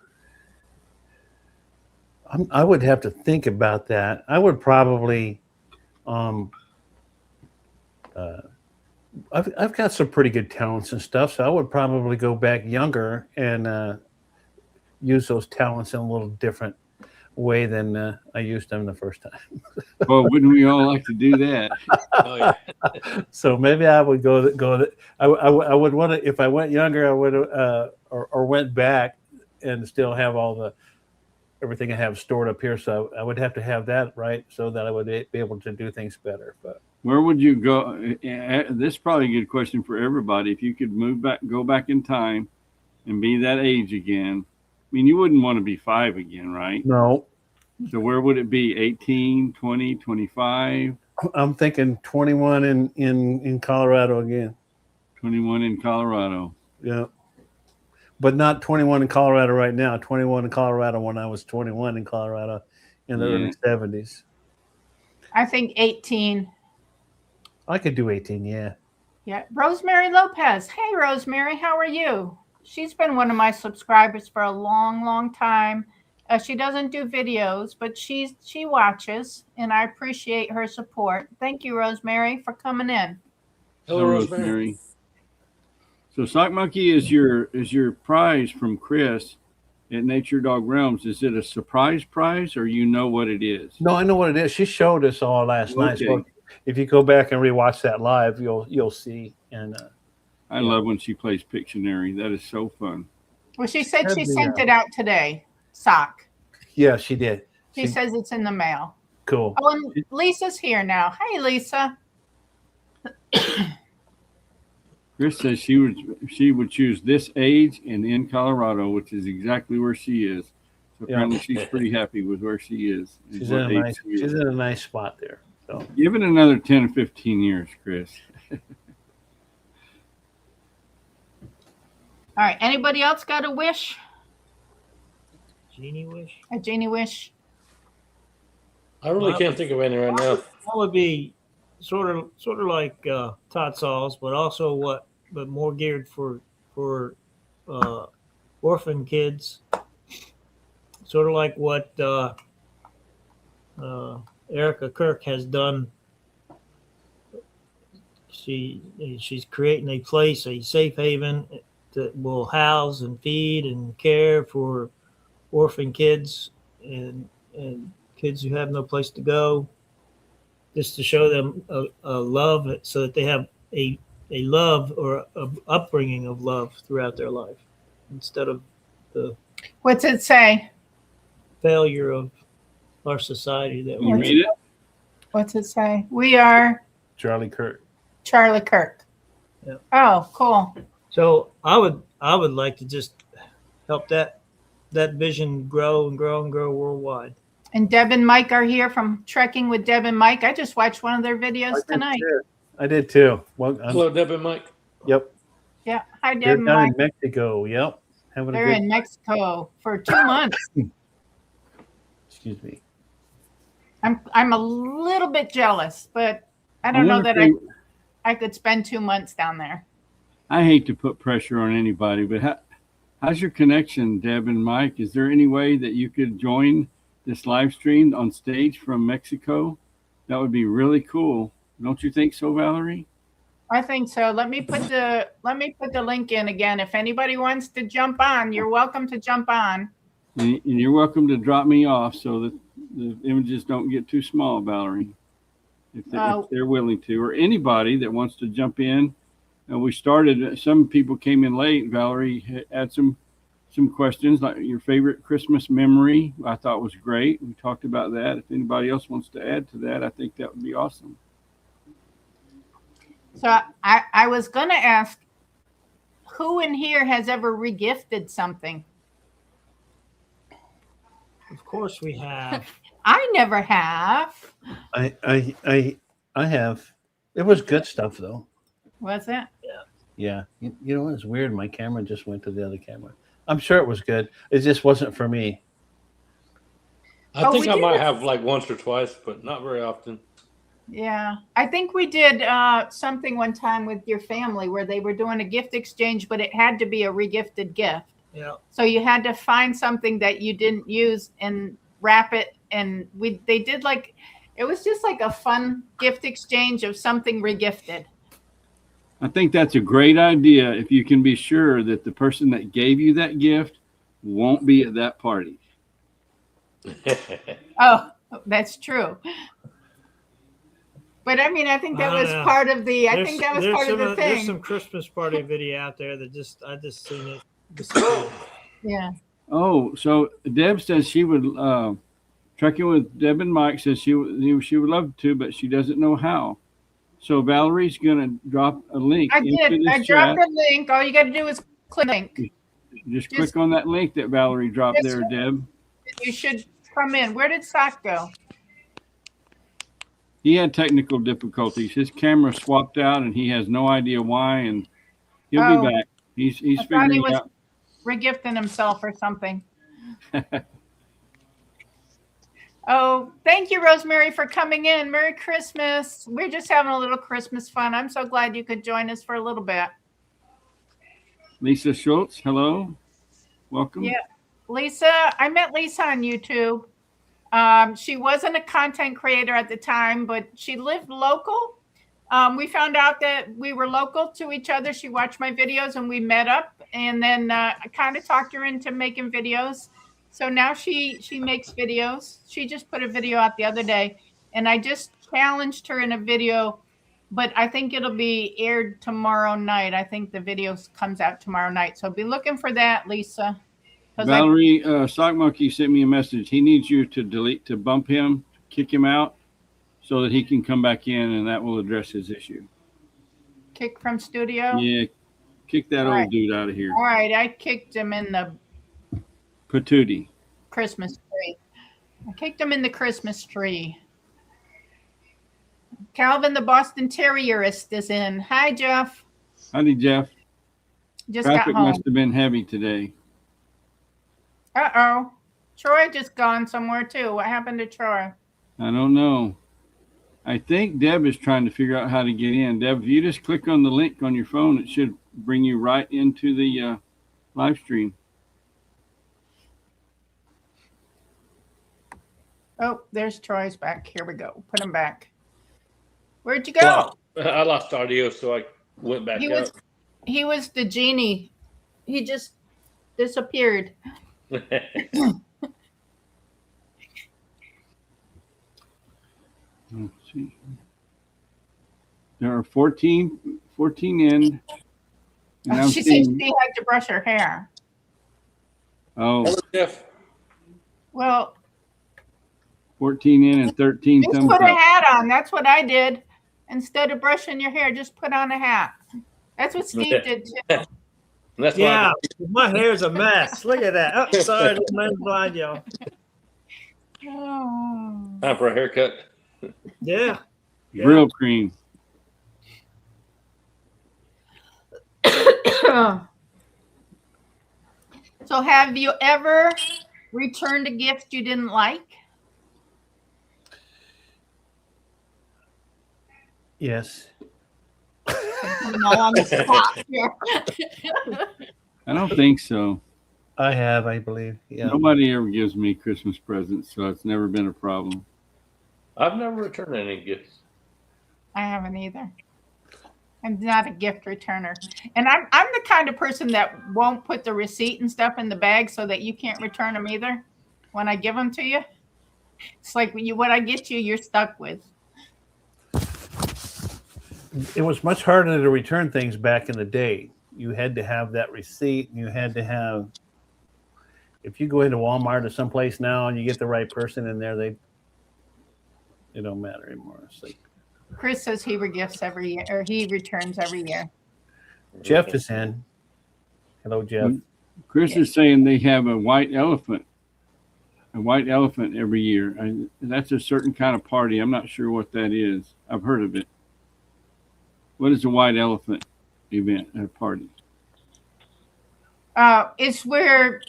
I would have to think about that. I would probably. I've got some pretty good talents and stuff, so I would probably go back younger and use those talents in a little different way than I used them the first time. Well, wouldn't we all like to do that? Oh, yeah. So maybe I would I would want to, if I went younger, I would or went back and still have everything I have stored up here. So I would have to have that right so that I would be able to do things better. But where would you go? This is probably a good question for everybody. If you could go back in time and be that age again, I mean, you wouldn't want to be 5 again, right? No, So where would it be? 18, 20, 25? I'm thinking 21 in Colorado again. 21 in Colorado. Yeah. But not 21 in Colorado right now. 21 in Colorado when I was 21 in Colorado in the early 70s. I think 18. I could do 18, yeah. Yeah. Rosemary Lopez. Hey, Rosemary, how are you? She's been one of my subscribers for a long, long time. She doesn't do videos, but she watches, and I appreciate her support. Thank you, Rosemary, for coming in. Hello, Rosemary. So Sock Monkey is your prize from Chris at Nature Dog Realms. Is it a surprise prize, or you know what it is? No, I know what it is. She showed us all last night. So if you go back and rewatch that live, you'll see. And I love when she plays Pictionary. That is so fun. Well, she said she sent it out today. Sock. Yeah, she did. She says it's in the mail. Cool. Oh, and Lisa's here now. Hey, Lisa. Chris says she would choose this age and in Colorado, which is exactly where she is. So apparently she's pretty happy with where she is. She's in a nice spot there. So give it another 10 or 15 years, Chris. All right. Anybody else got a wish? Genie wish? A genie wish? I really can't think of any right now. That would be sort of like Todd Saw's, but also but more geared for orphan kids. Sort of like what Erica Kirk has done. She's creating a place, a safe haven that will house and feed and care for orphan kids and kids who have no place to go, just to show them a love, so that they have a love or a upbringing of love throughout their life, instead of the What's it say? failure of our society that You we read it? What's it say? We are Charlie Kirk. Charlie Kirk. Yeah. Oh, cool. So I would like to just help that vision grow and grow and grow worldwide. And Deb and Mike are here from Trekking with Deb and Mike. I just watched one of their videos tonight. I did too. Well, Hello, Deb and Mike. Yep. Yeah. Hi, Deb They're and down Mike. in Mexico. Yep. They're in Mexico for 2 months. Excuse me. I'm a little bit jealous, but I don't know that I could spend 2 months down there. I hate to put pressure on anybody, but how's your connection, Deb and Mike? Is there any way that you could join this live stream on stage from Mexico? That would be really cool. Don't you think so, Valerie? I think so. Let me put the link in again. If anybody wants to jump on, you're welcome to jump on. And you're welcome to drop me off so that the images don't get too small, Valerie, if they're willing to, or anybody that wants to jump in. And we started, some people came in late. Valerie had some questions, like your favorite Christmas memory. I thought was great. We talked about that. If anybody else wants to add to that, I think that would be awesome. So I was going to ask, who in here has ever regifted something? Of course we have. I never have. I have. It was good stuff though. Was it? Yeah. You know it's weird. My camera just went to the other camera. I'm sure it was good. It just wasn't for me. I think I might have like once or twice, but not very often. Yeah. I think we did something one time with your family where they were doing a gift exchange, but it had to be a regifted gift. Yeah. So you had to find something that you didn't use and wrap it. And they did it was just like a fun gift exchange of something regifted. I think that's a great idea if you can be sure that the person that gave you that gift won't be at that party. Oh, that's true. But I mean, I think that was part of the. I think that was part of the thing. There's some Christmas party video out there that I just seen it. Yeah. Oh, so Deb says she would Trekking with Deb and Mike says she would love to, but she doesn't know how. So Valerie's going to drop a link. I did. I dropped the link. All you got to do is click the link. Just click on that link that Valerie dropped there, Deb. You should come in. Where did Sock go? He had technical difficulties. His camera swapped out, and he has no idea why. And he'll be back. He's figuring it out. Regifting himself or something. Oh, thank you, Rosemary, for coming in. Merry Christmas. We're just having a little Christmas fun. I'm so glad you could join us for a little bit. Lisa Schultz, hello. Welcome. Yeah, Lisa, I met Lisa on YouTube. She wasn't a content creator at the time, but she lived local. We found out that we were local to each other. She watched my videos and we met up, and then I kind of talked her into making videos. So now she makes videos. She just put a video out the other day, and I just challenged her in a video, but I think it'll be aired tomorrow night. I think the video comes out tomorrow night. So be looking for that, Lisa. Valerie, Sock Monkey sent me a message. He needs you to bump him, kick him out, so that he can come back in, and that will address his issue. Kick from studio? Yeah, kick that old dude out of here. All right, I kicked him in the Patootie. Christmas tree. I kicked him in the Christmas tree. Calvin, the Boston Terrierist, is in. Hi, Jeff. Howdy, Jeff. Just Traffic got home. must have been heavy today. Uh-oh. Troy just gone somewhere, too. What happened to Troy? I don't know. I think Deb is trying to figure out how to get in. Deb, if you just click on the link on your phone, it should bring you right into the live stream. Oh, there's Troy's back. Here we go. Put him back. Where'd you go? Well, I lost audio, so I went back up. He was the genie. He just disappeared. Let's see. There are 14 in. And She said she had to brush her hair. Oh, Hello, Jeff. Well, 14 in and 13 just thumbs put a up. hat on. That's what I did. Instead of brushing your hair, just put on a hat. That's what Steve did too. That's Yeah, why my hair's a mess. Look at that. Oh, sorry, I didn't mean to blind y'all. Oh. time for a haircut. Yeah. Grill cream. So have you ever returned a gift you didn't like? Yes. No, on the spot here. I don't think so. I have, I believe. Yeah. Nobody ever gives me Christmas presents, so it's never been a problem. I've never returned any gifts. I haven't either. I'm not a gift returner. And I'm the kind of person that won't put the receipt and stuff in the bag so that you can't return them either when I give them to you. It's like what I get you, you're stuck with. It was much harder to return things back in the day. You had to have that receipt. You had to have, if you go into Walmart or someplace now and you get the right person in there, they don't matter anymore. It's like, Chris says he regifts every year, or he returns every year. Jeff is in. Hello, Jeff. Chris is saying they have a white elephant every year. That's a certain kind of party. I'm not sure what that is. I've heard of it. What is a white elephant event or party? It's where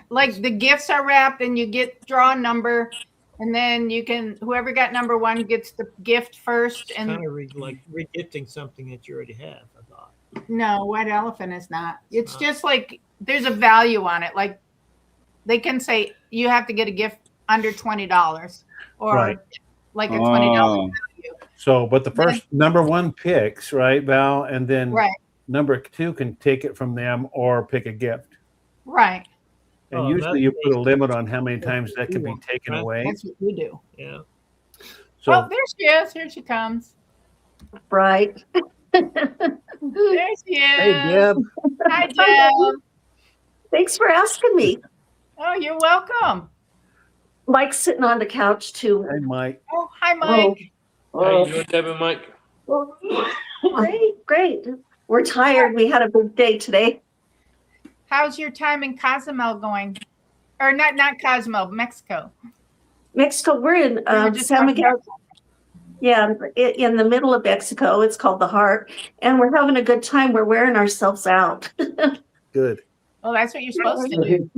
like the gifts are wrapped and you draw a number, and then you can, whoever got number one gets the gift first. And Kind of like regifting something that you already have, I thought. no, white elephant is not. It's just like there's a value on it. Like they can say you have to get a gift under $20 or Right. like a $20 value. So, but the first number one picks, right, Val? And then Right. number two can take it from them or pick a gift. Right. And Oh, usually you put a limit on how many that's times that can be cool, taken right? away. That's what you do. Yeah. So, Oh, there she is. Here she comes. Right. There she is. hey, Deb. Hi, Deb. Thanks for asking me. Oh, you're welcome. Mike's sitting on the couch too. Hey, Mike. Oh, hi, Mike. How you doing, Deb and Mike? Great, great. We're tired. We had a big day today. How's your time in Cozumel going? Or not Cozumel, Mexico. Mexico, we're in We were just San talking Miguel. about- Yeah, in the middle of Mexico. It's called the Heart, and we're having a good time. We're wearing ourselves out. Good. Well, that's what you're supposed to do.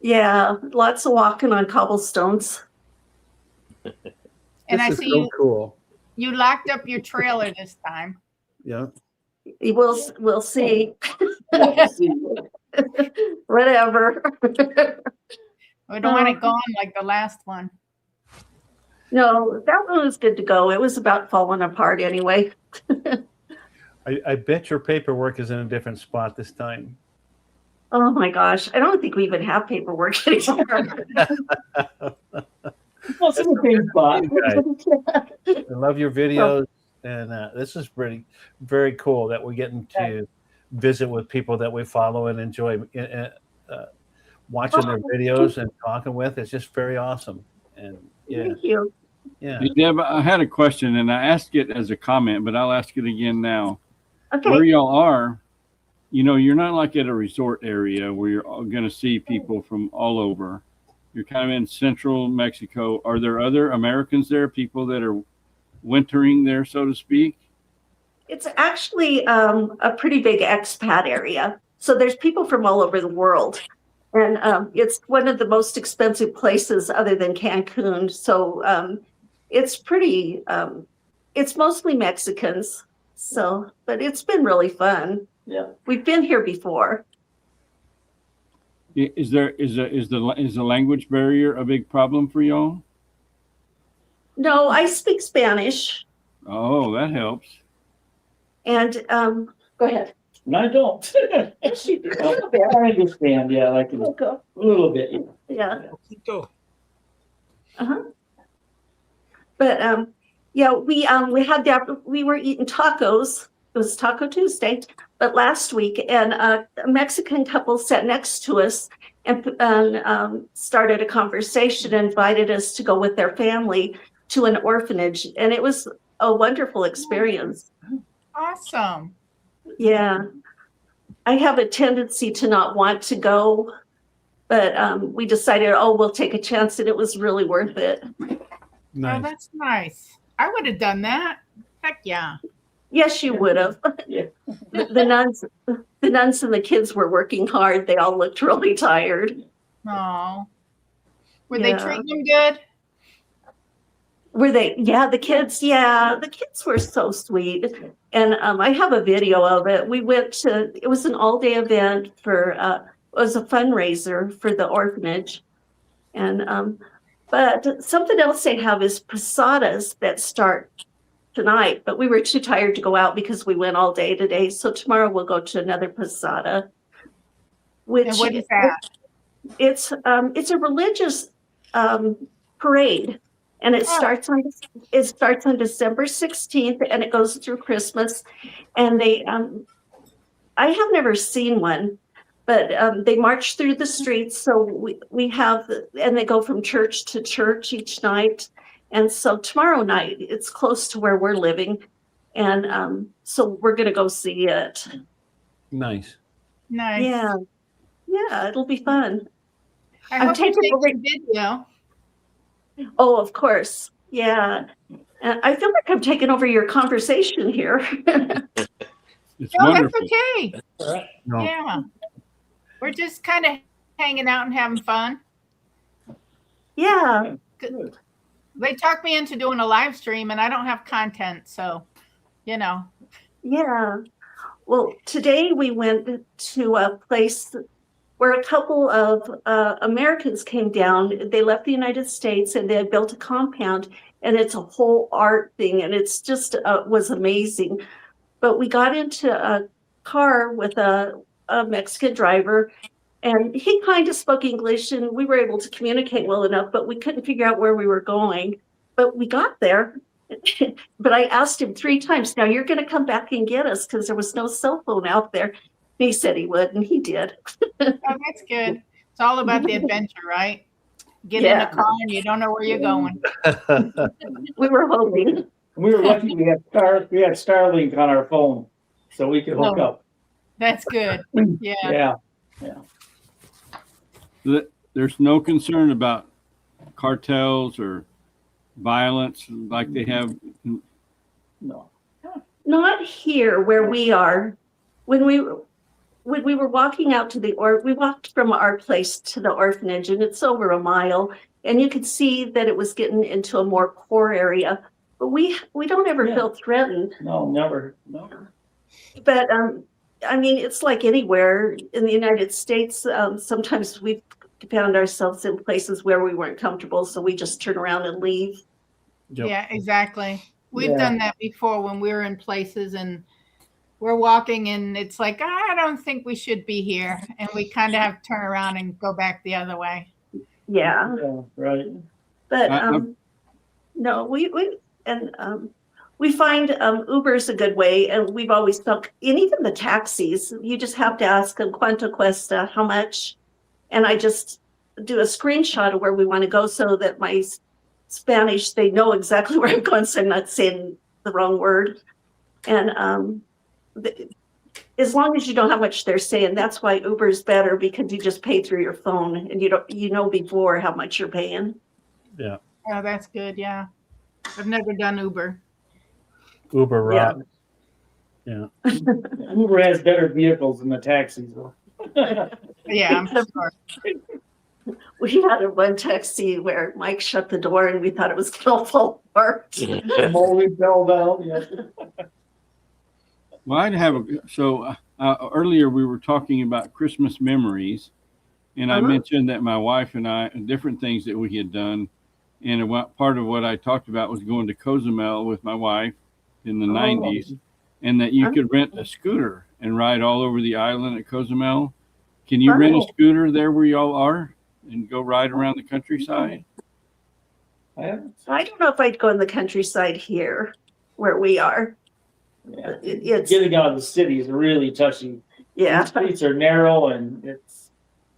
Yeah, lots of walking on cobblestones. And This I is see so cool. you locked up your trailer this time. Yeah. We'll see. Whatever. We don't want it gone like the last one. No, that one was good to go. It was about falling apart anyway. I bet your paperwork is in a different spot this time. Oh my gosh, I don't think we even have paperwork anymore. Well, it's in the same spot. I love your videos, and this is very cool that we're getting to visit with people that we follow and enjoy watching their videos and talking with. It's just very awesome. And yeah, Thank you. yeah. Hey, Deb, I had a question, and I asked it as a comment, but I'll ask it again now. Okay. Where y'all are, you're not like at a resort area where you're going to see people from all over. You're kind of in central Mexico. Are there other Americans there, people that are wintering there, so to speak? It's actually a pretty big expat area. So there's people from all over the world. And it's one of the most expensive places other than Cancun. So it's pretty, it's mostly Mexicans. So, but it's been really fun. Yeah. We've been here before. Is the language barrier a big problem for y'all? No, I speak Spanish. Oh, that helps. And go ahead. No, I don't. Yes, you do. I understand. Yeah, like a Okay. little bit. Yeah. Poquito. But yeah, we had we were eating tacos. It was Taco Tuesday, but last week, and a Mexican couple sat next to us and started a conversation, invited us to go with their family to an orphanage, and it was a wonderful experience. Awesome. Yeah, I have a tendency to not want to go, but we decided, we'll take a chance, and it was really worth it. Oh, Nice. that's nice. I would have done that. Heck yeah. Yes, you would have. Yeah. The nuns and the kids were working hard. They all looked really tired. Oh. Were they Yeah. treating them good? Were they? Yeah, the kids. Yeah, the kids were so sweet. And I have a video of it. We went to. It was an all-day event for. It was a fundraiser for the orphanage, and but something else they have is posadas that start tonight. But we were too tired to go out because we went all day today. So tomorrow we'll go to another posada. Which And what is that? it's a religious parade. And it starts on December 16th and it goes through Christmas. And they I have never seen one, but they march through the streets. So we have, and they go from church to church each night. And so tomorrow night, it's close to where we're living. And so we're going to go see it. Nice. Nice. Yeah. Yeah, it'll be fun. I I'm hope you taking take over- some video. Oh, of course. Yeah. I feel like I'm taking over your conversation here. It's No, wonderful. that's okay. All right. No. Yeah. We're just kind of hanging out and having fun. Yeah. Good. They talked me into doing a live stream and I don't have content. So, Yeah. Well, today we went to a place where a couple of Americans came down. They left the United States and they had built a compound, and it's a whole art thing, and it's just was amazing. But we got into a car with a Mexican driver, and he kind of spoke English, and we were able to communicate well enough, but we couldn't figure out where we were going. But we got there. But I asked him 3 times, now you're going to come back and get us, because there was no cell phone out there. He said he would, and he did. oh, that's good. It's all about the adventure, right? Get in Yeah. a car and you don't know where you're going. We were hoping. We were lucky we had Starlink on our phone, so we could hook Oh. up. That's good. Yeah. Yeah. There's no concern about cartels or violence like they have. No. Not here where we are. When we were walking out to we walked from our place to the orphanage, and it's over a mile, and you could see that it was getting into a more poor area. But we don't ever feel threatened. No, never. But I mean, it's like anywhere in the United States. Sometimes we've found ourselves in places where we weren't comfortable, so we just turn around and leave. Yep. Yeah, exactly. We've Yeah. done that before when we were in places and we're walking and it's like, I don't think we should be here. And we kind of have to turn around and go back the other way. Yeah. Yeah, right. But I- no, we find Uber's a good way, and we've always felt, and even the taxis, you just have to ask them cuánto cuesta, how much, and I just do a screenshot of where we want to go so that my Spanish, they know exactly where I'm going, so I'm not saying the wrong word. And as long as you know how much they're saying, that's why Uber's better, because you just pay through your phone and you know before how much you're paying. Yeah. Oh, that's good. Yeah. I've never done Uber. Uber rock. Yeah. Uber has better vehicles than the taxis, though. Yeah, I'm sure. We had one taxi where Mike shut the door and we thought it was going to fall apart. Molly fell down, yeah. Well, earlier we were talking about Christmas memories, and I mentioned that my wife and I, different things that we had done, and part of what I talked about was going to Cozumel with my wife in the 90s, and that you could rent a scooter and ride all over the island at Cozumel. Can you rent a scooter there where y'all are and go ride around the countryside? I don't know if I'd go in the countryside here where we are. Yeah. It's Getting out of the city is really touchy. yeah, The streets are narrow and it's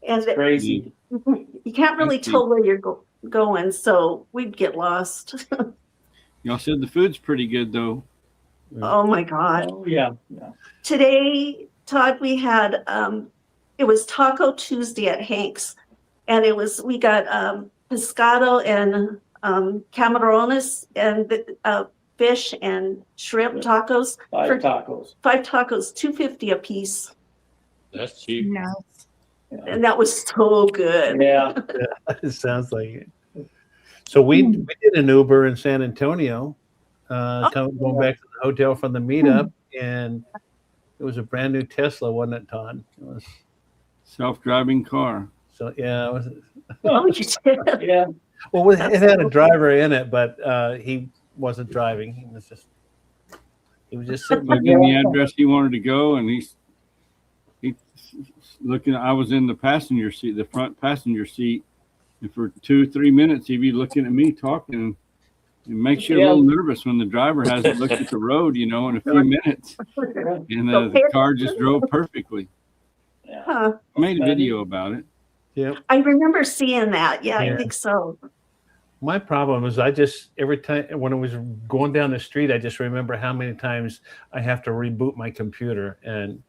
and crazy. you can't really tell where you're going, so we'd get lost. Y'all said the food's pretty good though. Oh my God. Oh, yeah. Today, Todd, we had it was Taco Tuesday at Hank's, and we got pescado and camarones and fish and shrimp tacos. Five tacos. $2.50 a piece, That's cheap. Nice. and that was so good. Yeah. It sounds like it. So we did an Uber in San Antonio, going back to the hotel from the meetup, and it was a brand new Tesla, wasn't it, Todd? It was Self-driving car. so yeah. It was, Oh, you did? Yeah. well, it had a driver in it, but he wasn't driving. He was just sitting there. Plugged in the address he wanted to go, and he's looking. I was in the passenger seat, the front passenger seat, and for 2-3 minutes he'd be looking at me talking. It makes you a little nervous when the driver hasn't looked at the road, in a few minutes, and the car just drove perfectly. Huh. I made a video about it. Yeah. I remember seeing that. Yeah, Yeah. I think so. My problem is every time when I was going down the street, I just remember how many times I have to reboot my computer, and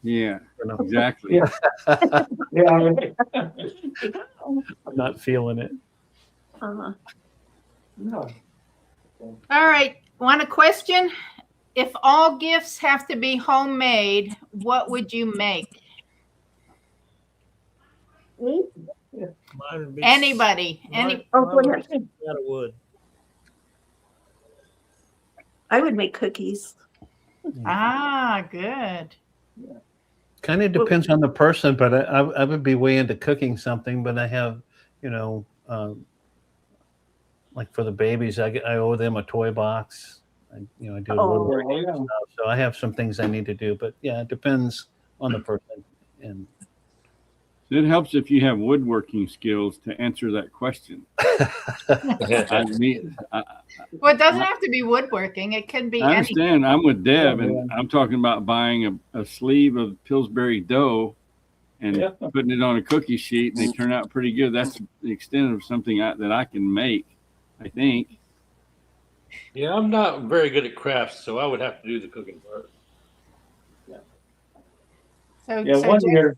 Yeah, exactly. Yeah. Yeah. I'm not feeling it. Uh, No. All right. Want a question? If all gifts have to be homemade, what would you make? me? Mine would be Anybody? mine Oh, go would ahead. be out of wood. I would make cookies. Ah, good. Kind of depends on the person, but I would be way into cooking something. But I have, like for the babies, I owe them a toy box. I do a Oh. woodworking Yeah. stuff, so I have some things I need to do. But yeah, it depends on the person. And It helps if you have woodworking skills to answer that question. I mean, Well, it doesn't have to be woodworking. It can be I anything. understand. I'm with Deb, Yeah, and I'm talking about buying a sleeve of Pillsbury dough and Yeah. putting it on a cookie sheet, and they turn out pretty good. That's the extent of something that I can make, I think. Yeah, I'm not very good at crafts, so I would have to do the cooking part. So, Yeah, so one Jeff- year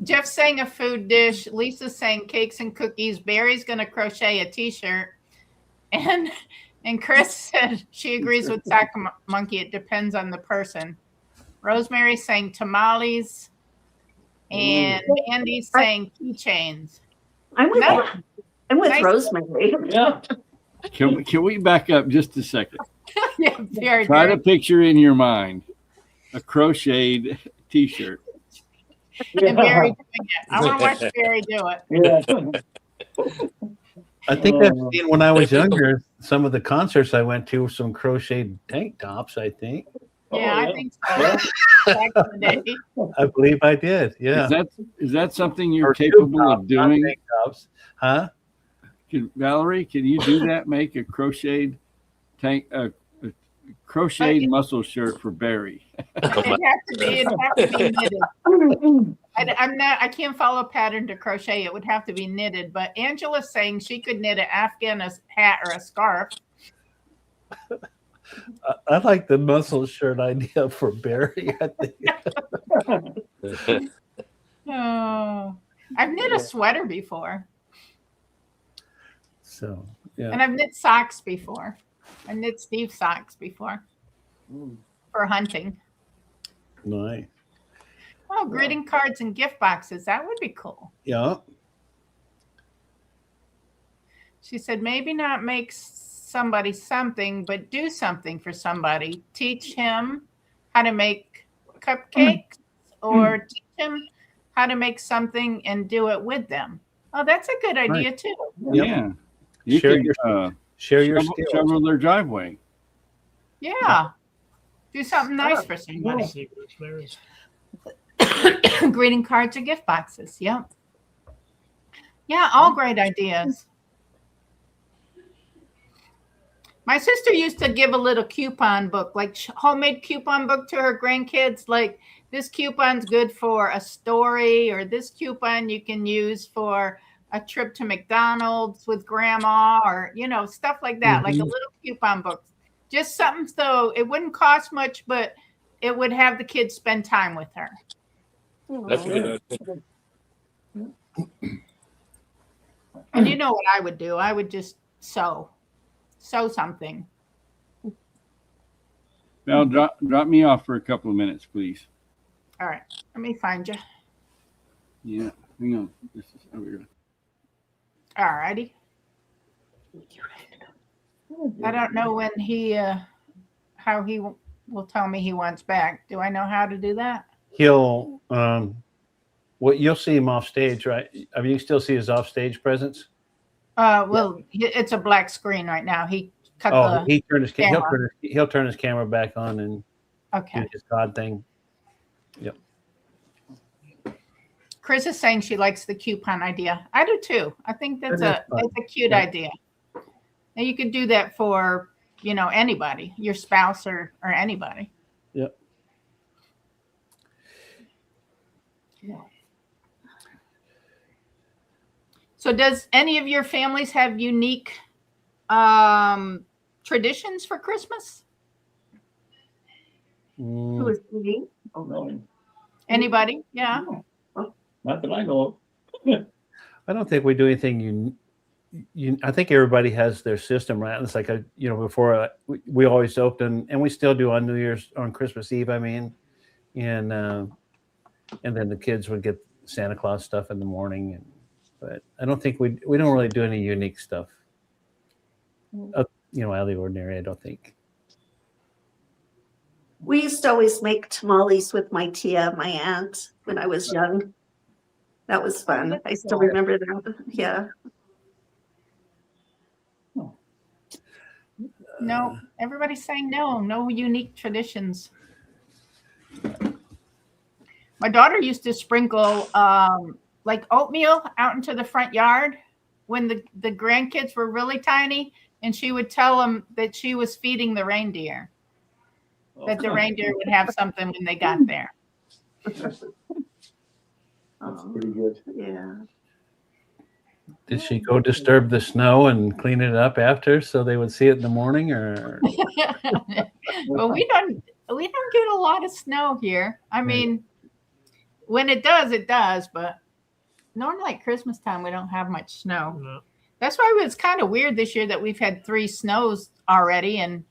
Jeff's saying a food dish. Lisa's saying cakes and cookies. Barry's going to crochet a T-shirt. And Chris said she agrees with Sack Monkey. It depends on the person. Rosemary's saying tamales. And Andy's saying keychains. I'm with Nice. Rosemary. Yeah. Can we back up just a second? Yeah, very Try good. to picture in your mind a crocheted T-shirt. And Barry doing it. I want to watch Barry do it. Yeah. I think I've seen when I was younger, some of the concerts I went to, some crocheted tank tops, I think. Yeah, Oh, I think so. Back in the day. I believe I did. Yeah. Is that something you're Or tube capable tops, of not doing? tank tops. Huh? Valerie, can you do that? Make a crocheted crocheted muscle shirt for Barry. It'd have to be knitted. I can't follow a pattern to crochet. It would have to be knitted. But Angela's saying she could knit an Afghan hat or a scarf. I like the muscle shirt idea for Barry. I think. Oh, I've knit a sweater before, So yeah. and I've knit socks before. I knit Steve socks before for hunting. Nice. Oh, greeting cards and gift boxes. That would be cool. Yeah. She said, maybe not make somebody something, but do something for somebody. Teach him how to make cupcakes or teach him how to make something and do it with them. Oh, that's a good idea too. Yep. Yeah. You Share can your skills. shovel their driveway. Yeah. Do something nice for somebody. See, Rosemary's. Greeting cards or gift boxes. Yeah. Yeah, all great ideas. My sister used to give a little coupon book, like homemade coupon book to her grandkids. Like, this coupon's good for a story, or this coupon you can use for a trip to McDonald's with grandma, or, stuff like that. Like a little coupon book. Just something so it wouldn't cost much, but it would have the kids spend time with her. That's a good idea. And you know what I would do? I would just sew something. Val, drop me off for a couple of minutes, please. All right, let me find you. Yeah, hang on. This is over here. All righty. I don't know when how he will tell me he wants back. Do I know how to do that? He'll you'll see him off stage, right? I mean, you still see his off stage presence. Well, it's a black screen right now. He cut the. He turned his camera. he'll turn his camera back on and Okay. do his God thing. Yep. Chris is saying she likes the coupon idea. I do too. I think that's That is fun. it's a cute Yeah. idea. And you could do that for, anybody, your spouse or anybody. Yep. So does any of your families have unique traditions for Christmas? Who is me? Oh, no. Anybody? Yeah. Not that I know of. I don't think we do anything. I think everybody has their system, right? It's like before we always open, and we still do on New Year's, on Christmas Eve. I mean, and then the kids would get Santa Claus stuff in the morning, but I don't think we don't really do any unique stuff. Out of the ordinary, I don't think. We used to always make tamales with my tia, my aunt, when I was young. That was fun. I still remember that. Yeah. No, everybody's saying no unique traditions. My daughter used to sprinkle like oatmeal out into the front yard when the grandkids were really tiny, and she would tell them that she was feeding the reindeer, that the reindeer would have something when they got there. That's pretty good. Yeah. Did she go disturb the snow and clean it up after so they would see it in the morning, or? Well, we don't get a lot of snow here. I mean, when it does. But normally at Christmas time, we don't have much snow. No. That's why it was kind of weird this year that we've had 3 snows already. And,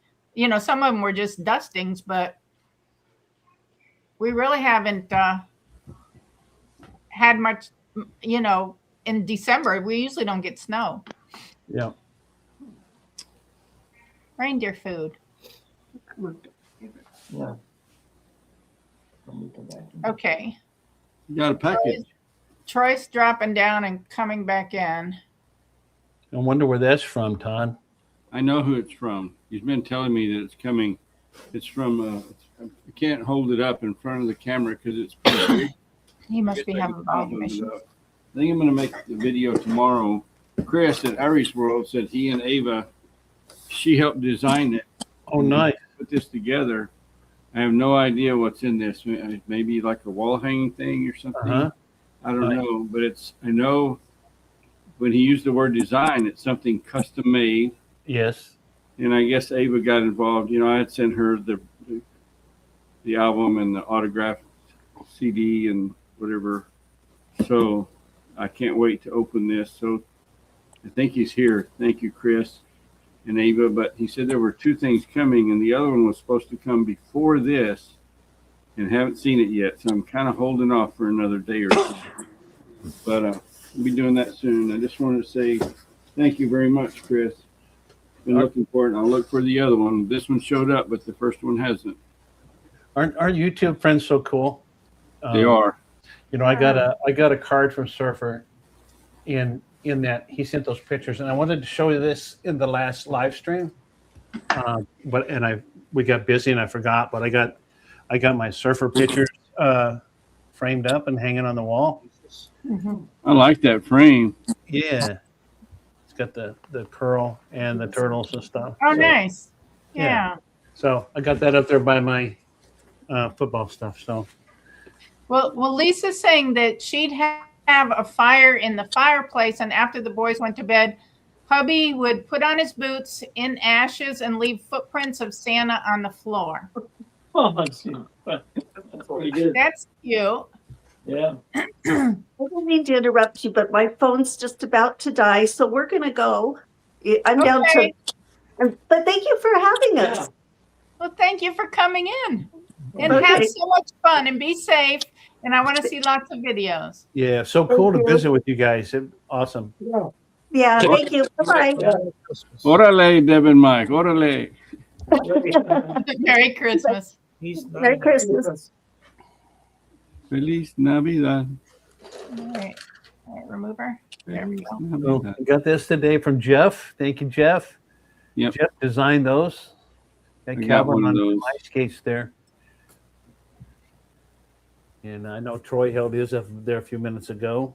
some of them were just dustings, but we really haven't had much, in December. We usually don't get snow. Yeah. Reindeer food. Yeah. Okay. You got a package. Troy's dropping down and coming back in. I wonder where that's from, Todd. I know who it's from. He's been telling me that it's coming. It's from. I can't hold it up in front of the camera because it's pretty big. He must be I having volume hold it issues. up. I think I'm going to make the video tomorrow. Chris at Irish World said he and Ava, she helped design it. Oh, nice. Put this together. I have no idea what's in this. Maybe like a wall hanging thing or something. Uh-huh. I don't Nice. know, but I know when he used the word design, it's something custom made. Yes. And I guess Ava got involved. I had sent her the album and the autographed CD and whatever. So I can't wait to open this. So I think he's here. Thank you, Chris and Ava. But he said there were 2 things coming, and the other one was supposed to come before this, and haven't seen it yet. So I'm kind of holding off for another day or two. But we'll be doing that soon. I just wanted to say thank you very much, Chris. Been looking for it. I'll look for the other one. This one showed up, but the first one hasn't. Aren't YouTube friends so cool? They are. I got a card from Surfer in that he sent those pictures, and I wanted to show you this in the last live stream. We got busy and I forgot, but I got my Surfer pictures framed up and hanging on the wall. Mm-hmm. I like that frame. Yeah. It's got the curl and the turtles and stuff. Oh, So, nice. yeah. Yeah. So I got that up there by my football stuff. So Well, Lisa's saying that she'd have a fire in the fireplace, and after the boys went to bed, hubby would put on his boots in ashes and leave footprints of Santa on the floor. Oh, that's pretty good. That's cute. Yeah. I don't mean to interrupt you, but my phone's just about to die, so we're gonna go. I'm down to. Okay. But thank you for having us. Yeah. Well, thank you for coming in, and Okay. have so much fun, and be safe. And I want to see lots of videos. yeah, so cool to Thank you. visit with you guys. Awesome. Yeah. Yeah, thank you. Bye Yeah. Orale, Deb and Mike. Orale. bye. Merry Christmas. He's not Merry Christmas. Feliz Navidad. All right, remove her. There we go. So Navidad. I got this today from Jeff. Thank you, Jeff. Yep. Jeff designed those. I Got got Calvin one of on those. my skates there. And I know Troy held his up there a few minutes ago.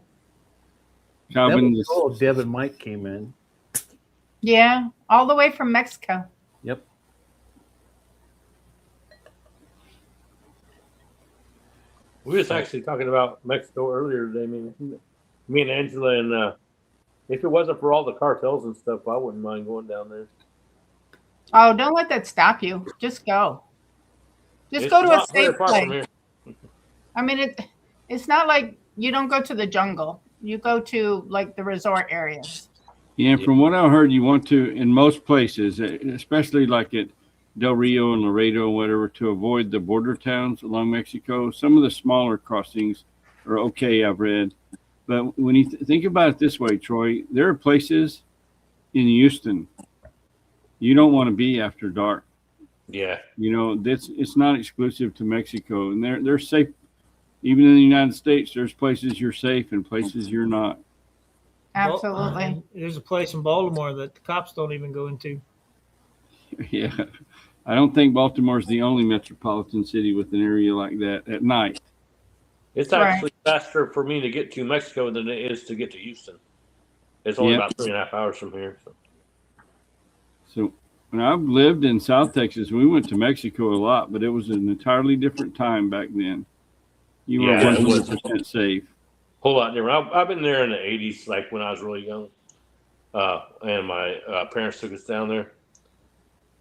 Calvin, That was cool. Deb and Mike came in. Yeah, all the way from Mexico. Yep. We was actually talking about Mexico earlier today. I mean, me and Angela, and if it wasn't for all the cartels and stuff, I wouldn't mind going down there. Oh, don't let that stop you. Just go. Just It's go to a not very safe far from place. here. I mean, it's not like you don't go to the jungle. You go to like the resort areas. yeah, and from what I heard, you want to, in most places, especially like at Del Rio and Laredo, whatever, to avoid the border towns along Mexico. Some of the smaller crossings are okay, I've read. But when you think about it this way, Troy, there are places in Houston you don't want to be after dark. Yeah. It's not exclusive to Mexico, and they're safe. Even in the United States, there's places you're safe and places you're not. Absolutely. There's a place in Baltimore that the cops don't even go into. Yeah, I don't think Baltimore's the only metropolitan city with an area like that at night. It's Right. actually faster for me to get to Mexico than it is to get to Houston. It's only Yeah. about 3.5 hours from here. So when I've lived in South Texas, we went to Mexico a lot, but it was an entirely different time back then. You were Yeah, it was. 100% safe. Whole lot different. I've been there in the 80s, like when I was really young. And my parents took us down there.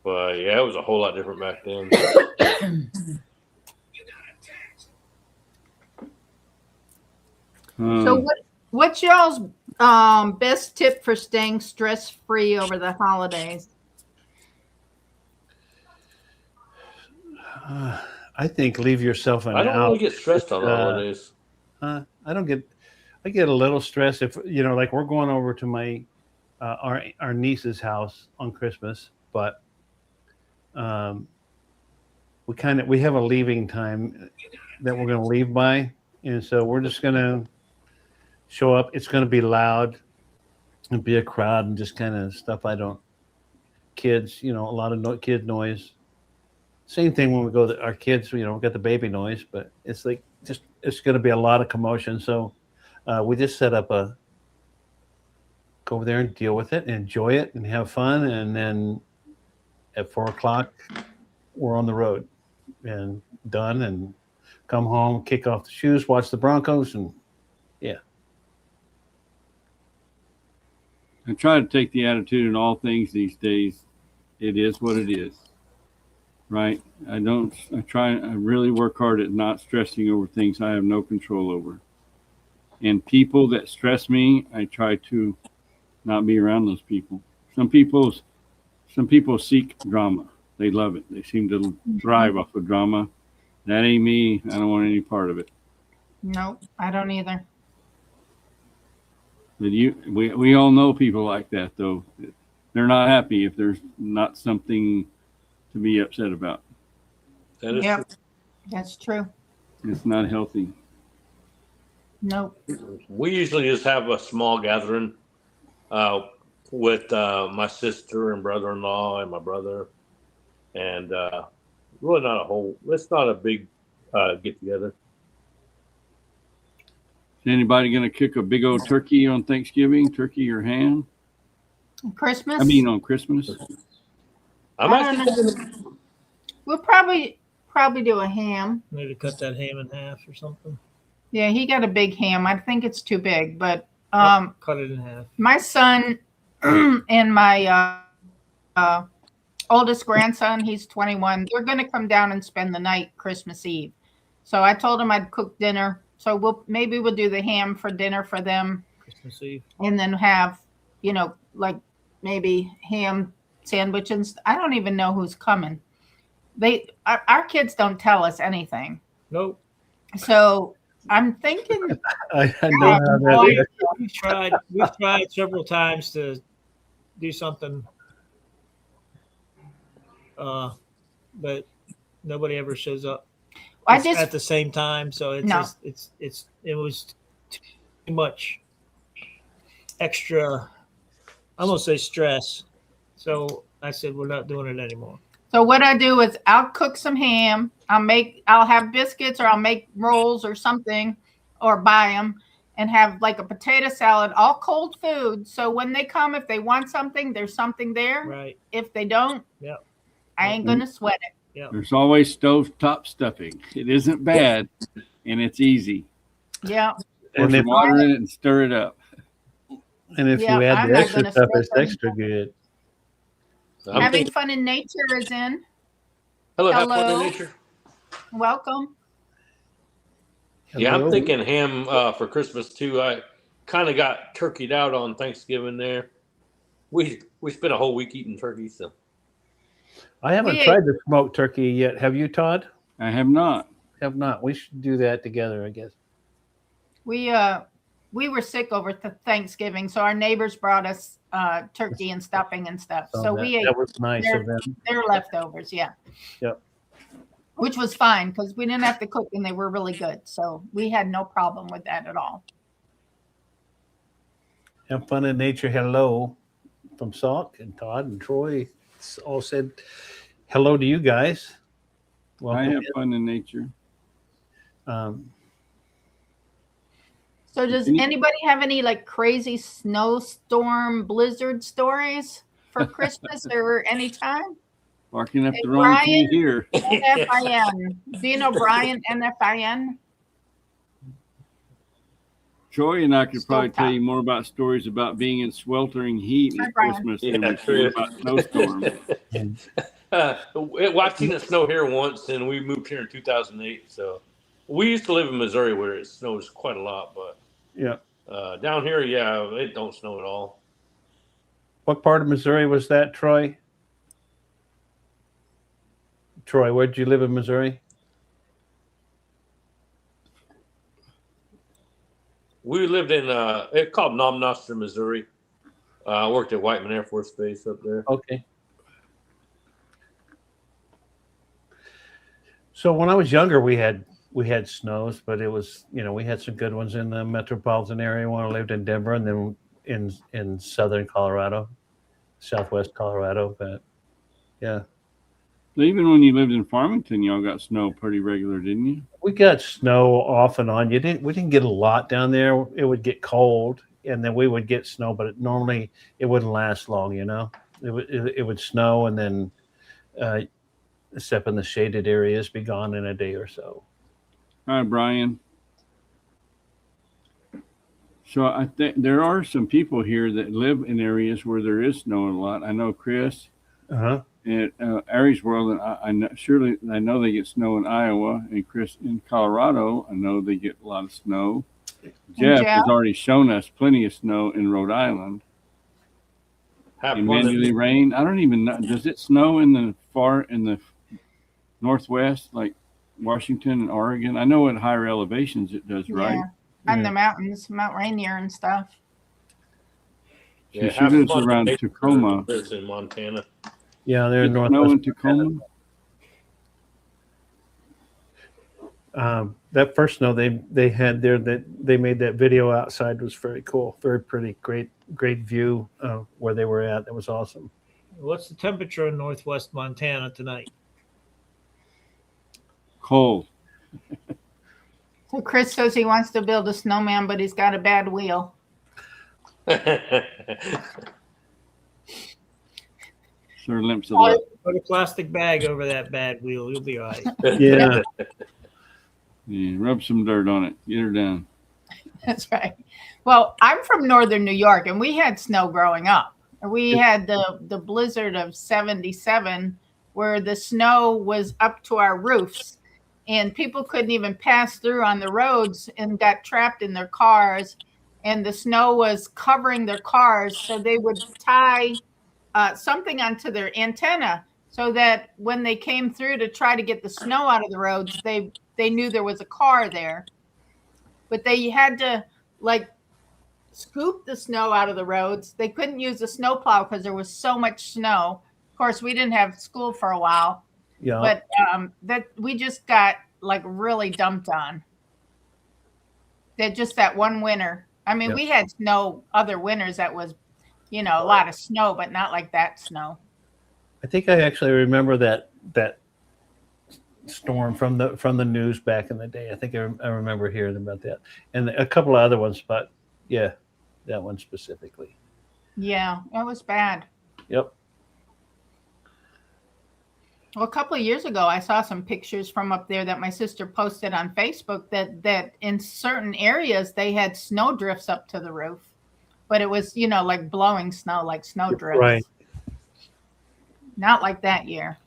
But yeah, it was a whole lot different back then. So what's y'all's best tip for staying stress free over the holidays? I think leave yourself an I don't out. really get stressed on holidays. I get a little stressed if like we're going over to my our niece's house on Christmas, but we have a leaving time that we're going to leave by, and so we're just going to show up. It's going to be loud and be a crowd and just kind of stuff. Kids, a lot of kid noise. Same thing when we go to our kids, we got the baby noise, but it's like it's going to be a lot of commotion. So we just set up go over there and deal with it and enjoy it and have fun. And then at 4:00, we're on the road and done and come home, kick off the shoes, watch the Broncos. And yeah. I try to take the attitude in all things these days. It is what it is. Right. I really work hard at not stressing over things I have no control over. And people that stress me, I try to not be around those people. Some people seek drama. They love it. They seem to thrive off of drama. That ain't me. I don't want any part of it. No, I don't either. But we all know people like that, though. They're not happy if there's not something to be upset about. That is Yep, that's true. It's not healthy. Nope. true. We usually just have a small gathering with my sister and brother-in-law and my brother, and really it's not a big get together. Is anybody going to cook a big old turkey on Thanksgiving? Turkey or ham? Christmas? On Christmas. I'm I don't actually know. thinking, We'll probably do a ham. Maybe cut that ham in half or something. Yeah, he got a big ham. I think it's too big, but Cut it in half. my son and my oldest grandson, he's 21, they're going to come down and spend the night Christmas Eve. So I told him I'd cook dinner. So we'll do the ham for dinner for them, Christmas Eve. and then have, like maybe ham sandwiches. I don't even know who's coming. Our kids don't tell us anything. Nope. So I'm thinking I know how that is. We've tried several times to do something, but nobody ever shows up at the same time. So it was too much extra. I'm gonna say stress. So I said we're not doing it anymore. So what I do is I'll cook some ham. I'll have biscuits, or I'll make rolls or something, or buy them, and have like a potato salad, all cold food. So when they come, if they want something, there's something there. Right. If they don't, I ain't gonna sweat it. Yeah. There's always stovetop stuffing. It isn't bad, and it's easy. Yeah. Pour some water in it and stir it up. And if you add the extra stuff, it's extra good. Having fun in nature is in. Hello. Have fun in nature. Welcome. Yeah, I'm thinking ham for Christmas too. I kind of got turkeyed out on Thanksgiving there. We spent a whole week eating turkey, so. I haven't tried the smoked turkey yet. Have you, Todd? I have not. Have not. We should do that together, I guess. We were sick over Thanksgiving, so our neighbors brought us turkey and stuffing and stuff. So we ate. That was nice of them. Their leftovers, yeah. Yep. Which was fine because we didn't have to cook, and they were really good. So we had no problem with that at all. Have fun in nature. Hello from Salk and Todd and Troy. It's all said hello to you guys. I have fun in nature. So does anybody have any like crazy snowstorm blizzard stories for Christmas or any time? Barking up the wrong tree here. NFIN. Do you know Brian, NFIN? Troy and I could probably tell you more about stories about being in sweltering heat at Christmas than we could about snowstorms. I've seen it snow here once, and we moved here in 2008. So we used to live in Missouri where it snows quite a lot, but Yeah. Down here, yeah, it don't snow at all. What part of Missouri was that, Troy? Troy, where did you live in Missouri? We lived in it's called Nomnoster, Missouri. I worked at Whiteman Air Force Base up there. Okay. So when I was younger, we had snows, but it was, we had some good ones in the metropolitan area when I lived in Denver, and then in southern Colorado, southwest Colorado. But yeah, So even when you lived in Farmington, y'all got snow pretty regular, didn't you? we got snow off and on. We didn't get a lot down there. It would get cold, and then we would get snow, but normally it wouldn't last long. It would snow, and then except in the shaded areas, be gone in a day or so. All right, Brian. So I think there are some people here that live in areas where there is snow a lot. I know Chris Uh-huh. at Aries World, and I know they get snow in Iowa, and Chris in Colorado. I know they get a lot of snow. Jeff has already shown us plenty of snow in Rhode Island. And Mandy Rain, I don't even know. Does it snow in the northwest, like Washington and Oregon? I know at higher elevations it does, right? On the mountains, Mount Rainier and stuff. Yeah, she lives around Tacoma. Lives in Montana. Yeah, they're in northwest. Snow in Tacoma. That first snow they had there, that they made that video outside, was very cool, very pretty, great view where they were at. That was awesome. What's the temperature in northwest Montana tonight? Cold. So Chris says he wants to build a snowman, but he's got a bad wheel. Sir limps a lot. Put a plastic bag over that bad wheel. You'll be all right. Yeah. Yeah, rub some dirt on it. Get her down. That's right. Well, I'm from northern New York, and we had snow growing up. We had the blizzard of 77, where the snow was up to our roofs, and people couldn't even pass through on the roads and got trapped in their cars, and the snow was covering their cars, so they would tie something onto their antenna so that when they came through to try to get the snow out of the roads, they knew there was a car there. But they had to scoop the snow out of the roads. They couldn't use the snowplow because there was so much snow. Of course, we didn't have school for a while. Yeah. But that we just got really dumped on. That one winter. I mean, we had snow other winters that was, a lot of snow, but not like that snow. I think I actually remember that storm from the news back in the day. I think I remember hearing about that, and a couple of other ones, but yeah, that one specifically. Yeah, that was bad. Yep. Well, a couple of years ago, I saw some pictures from up there that my sister posted on Facebook that in certain areas they had snow drifts up to the roof, but it was, like blowing snow, like snow drifts. Right. Not like that year.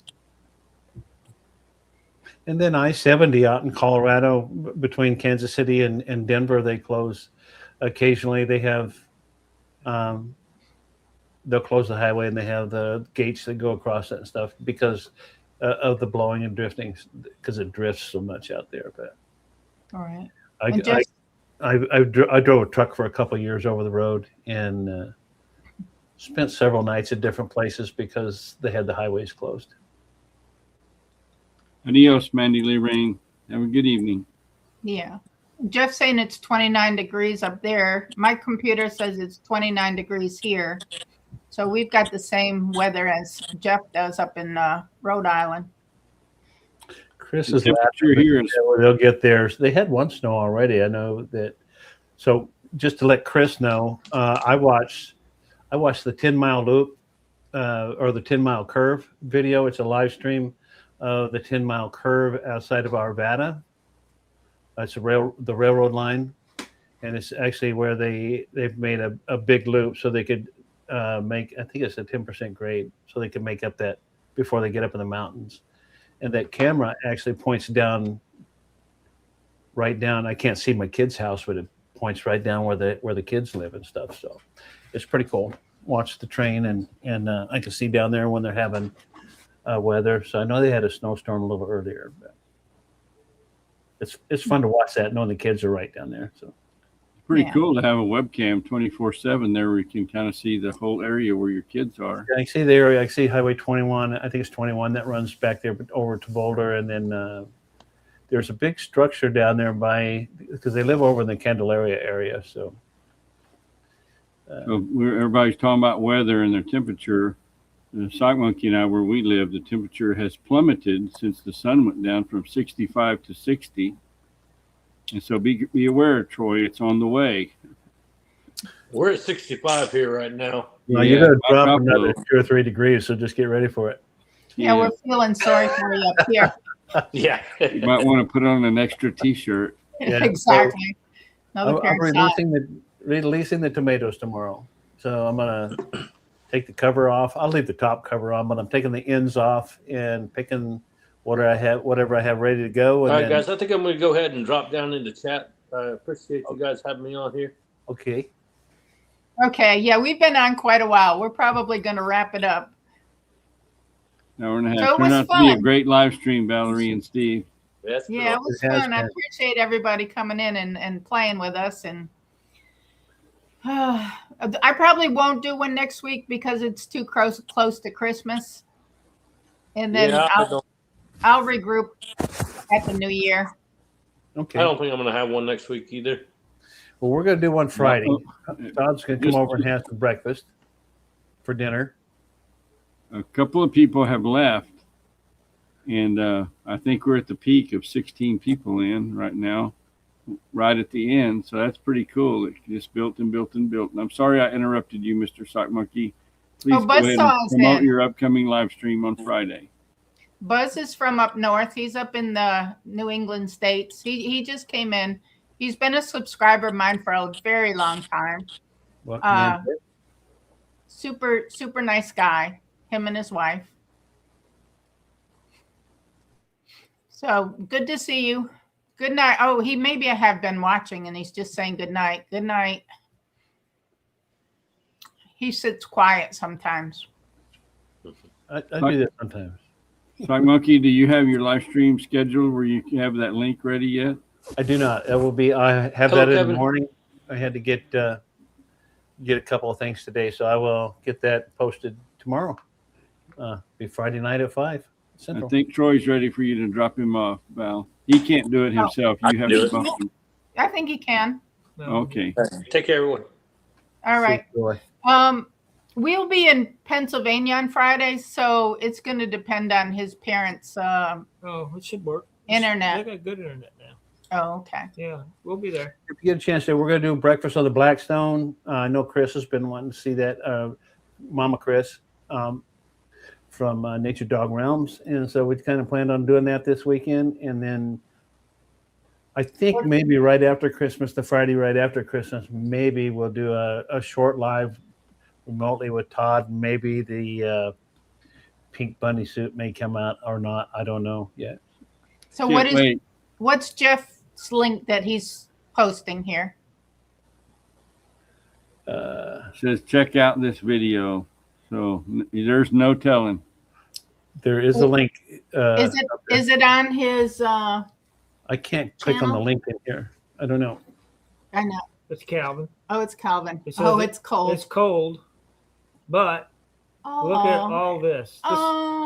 And then I-70 out in Colorado between Kansas City and Denver, they close occasionally. They have, they'll close the highway, and they have the gates that go across it and stuff because of the blowing and drifting, because it drifts so much out there. But all right. I drove a truck for a couple of years over the road, and spent several nights at different places because they had the highways closed. Adios, Mandy Lee Rain. Have a good evening. Yeah. Jeff's saying it's 29 degrees up there. My computer says it's 29 degrees here. So we've got the same weather as Jeff does up in Rhode Island. Chris is laughing here. They'll get theirs. They had one snow already. I know that. So just to let Chris know, I watched the 10-mile loop or the 10-mile curve video. It's a live stream of the 10-mile curve outside of Arvada. It's the railroad line, and it's actually where they've made a big loop so they could make, I think it's a 10% grade, so they can make up that before they get up in the mountains. And that camera actually points down, right down. I can't see my kid's house with points right down where the kids live and stuff. So it's pretty cool. Watch the train and I can see down there when they're having weather. So I know they had a snowstorm a little earlier. But it's fun to watch that, knowing the kids are right down there. So Pretty cool to have a webcam 24/7 there where you can kind of see the whole area where your kids are. I see the area. I see Highway 21. I think it's 21 that runs back there over to Boulder, and then there's a big structure down there because they live over in the Candelaria area. So, Everybody's talking about weather and their temperature. The Sock Monkey and I, where we live, the temperature has plummeted since the sun went down from 65 to 60. And so be aware, Troy, it's on the way. We're at 65 here right now. you're going to drop another 2 or 3 degrees, so just get ready for it. Yeah, we're feeling sorry for you up here. Yeah. You might want to put on an extra T-shirt. Yeah, Exactly. I'm releasing the tomatoes tomorrow. So I'm going to take the cover off. I'll leave the top cover on, but I'm taking the ends off and picking whatever I have ready to go. All right, guys, I think I'm going to go ahead and drop down into chat. I appreciate you guys having me on here. Okay. Okay, yeah, we've been on quite a while. We're probably going to wrap it up. Now we're going to So have it was turned out to be a fun. great live stream, Valerie and Steve. That's Yeah, it was It has fun. I been. appreciate everybody coming in and playing with us. And I probably won't do one next week because it's too close to Christmas. And then I'll regroup at the new year. Okay. I don't think I'm going to have one next week either. Well, we're going to do one Friday. Todd's going to come over and have some breakfast for dinner. A couple of people have left, and I think we're at the peak of 16 people in right now, right at the end. So that's pretty cool. It just built and built and built. And I'm sorry I interrupted you, Mr. Sock Monkey. Please go ahead and promote your upcoming live stream on Friday. Buzz is from up north. He's up in the New England states. He just came in. He's been a subscriber of mine for a very long time. Super nice guy. Him and his wife. So good to see you. Good night. Oh, maybe I have been watching and he's just saying good night. Good night. He sits quiet sometimes. I do that sometimes. Sock Monkey, do you have your live stream scheduled where you have that link ready yet? I do not. It will be. I have that in the morning. I had to get a couple of things today, so I will get that posted tomorrow. Be Friday night at 5 Central. I think Troy's ready for you to drop him off, Val. He can't do it himself. You have to bump him. I think he can. Okay. Take care, everyone. All right. We'll be in Pennsylvania on Friday, so it's going to depend on his parents' it should work. Internet. They got good internet now. Oh, okay. Yeah, we'll be there. If you get a chance, we're going to do breakfast on the Blackstone. I know Chris has been wanting to see that. Mama Chris from Nature Dog Realms, and so we kind of planned on doing that this weekend. And then I think maybe right after Christmas, the Friday right after Christmas, maybe we'll do a short live remotely with Todd. Maybe the pink bunny suit may come out or not. I don't know yet. So what's Jeff's link that he's posting here? Says check out this video. So there's no telling. There is a link. Is it on his? I can't click on the link in here. I don't know. I know. It's Calvin. Oh, it's Calvin. It's cold. It's cold, but look at all this.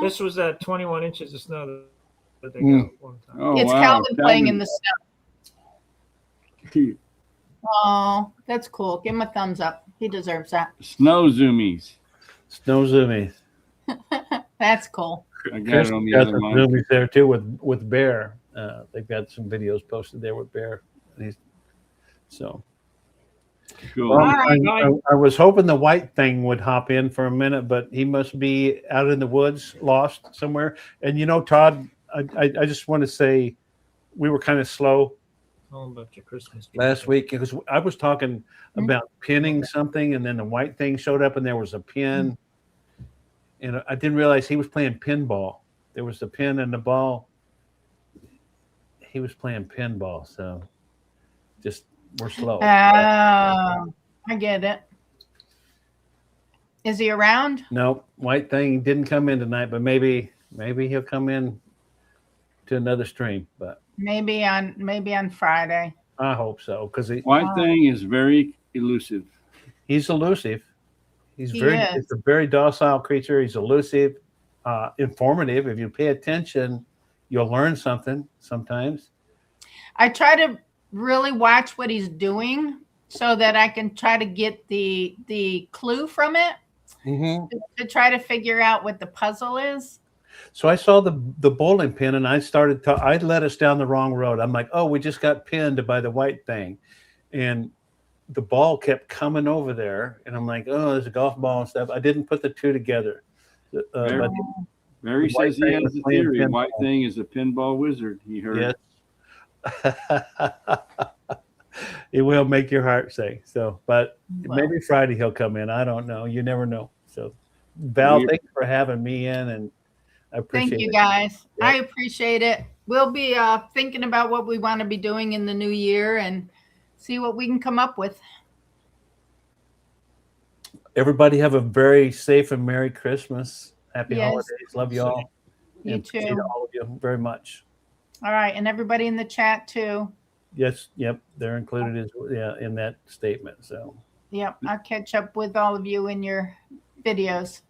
This was that 21 inches of snow that they got one time. Oh, it's Calvin playing in the snow. Oh, that's cool. Give him a thumbs up. He deserves that. Snow zoomies. Snow zoomies. That's cool. I got it on the other line. Zoomies there too with Bear. They've got some videos posted there with Bear. So cool. Well, I was hoping the white thing would hop in for a minute, but he must be out in the woods, lost somewhere. And Todd, I just want to say we were kind of slow about your Christmas last week because I was talking about pinning something, and then the white thing showed up, and there was a pin, and I didn't realize he was playing pinball. There was the pin and the ball. He was playing pinball, so just we're slow. Oh, I get it. Is he around? No, White Thing didn't come in tonight, but maybe he'll come in to another stream. But Maybe on Friday. I hope so because White Thing is very elusive. he's elusive. He's He very is. it's a very docile creature. He's elusive, informative. If you pay attention, you'll learn something sometimes. I try to really watch what he's doing so that I can try to get the clue from it to try to figure out what the puzzle is. So I saw the bowling pin, and I started to. I led us down the wrong road. I'm like, oh, we just got pinned by the White Thing, and the ball kept coming over there, and I'm like, oh, there's a golf ball and stuff. I didn't put the two together. But Barry the White says he Thing has was a playing theory. pinball. White Thing is a pinball wizard. He heard. yes, it will make your heart sing. So, but maybe Friday he'll come in. I don't know. You never know. So, Val, thanks for having me in, and I appreciate Thank you, it. guys. Yep. I appreciate it. We'll be thinking about what we want to be doing in the new year and see what we can come up with. Everybody have a very safe and Merry Christmas. Happy Yes. holidays. Love you all. You And appreciate too. all of you very much. All right, and everybody in the chat too. Yes, yep, they're included in that statement. So Yep, I'll catch up with all of you in your videos.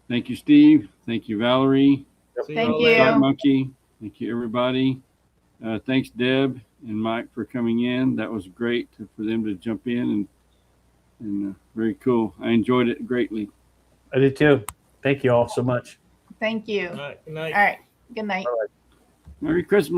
Thank you, Steve. Thank you, Valerie. See Thank y'all you. later. Scott Monkey. Thank you, everybody. Thanks, Deb and Mike, for coming in. That was great for them to jump in and very cool. I enjoyed it greatly. I did too. Thank you all so much. Thank you. All right, good night. All right, good night. Merry Christmas.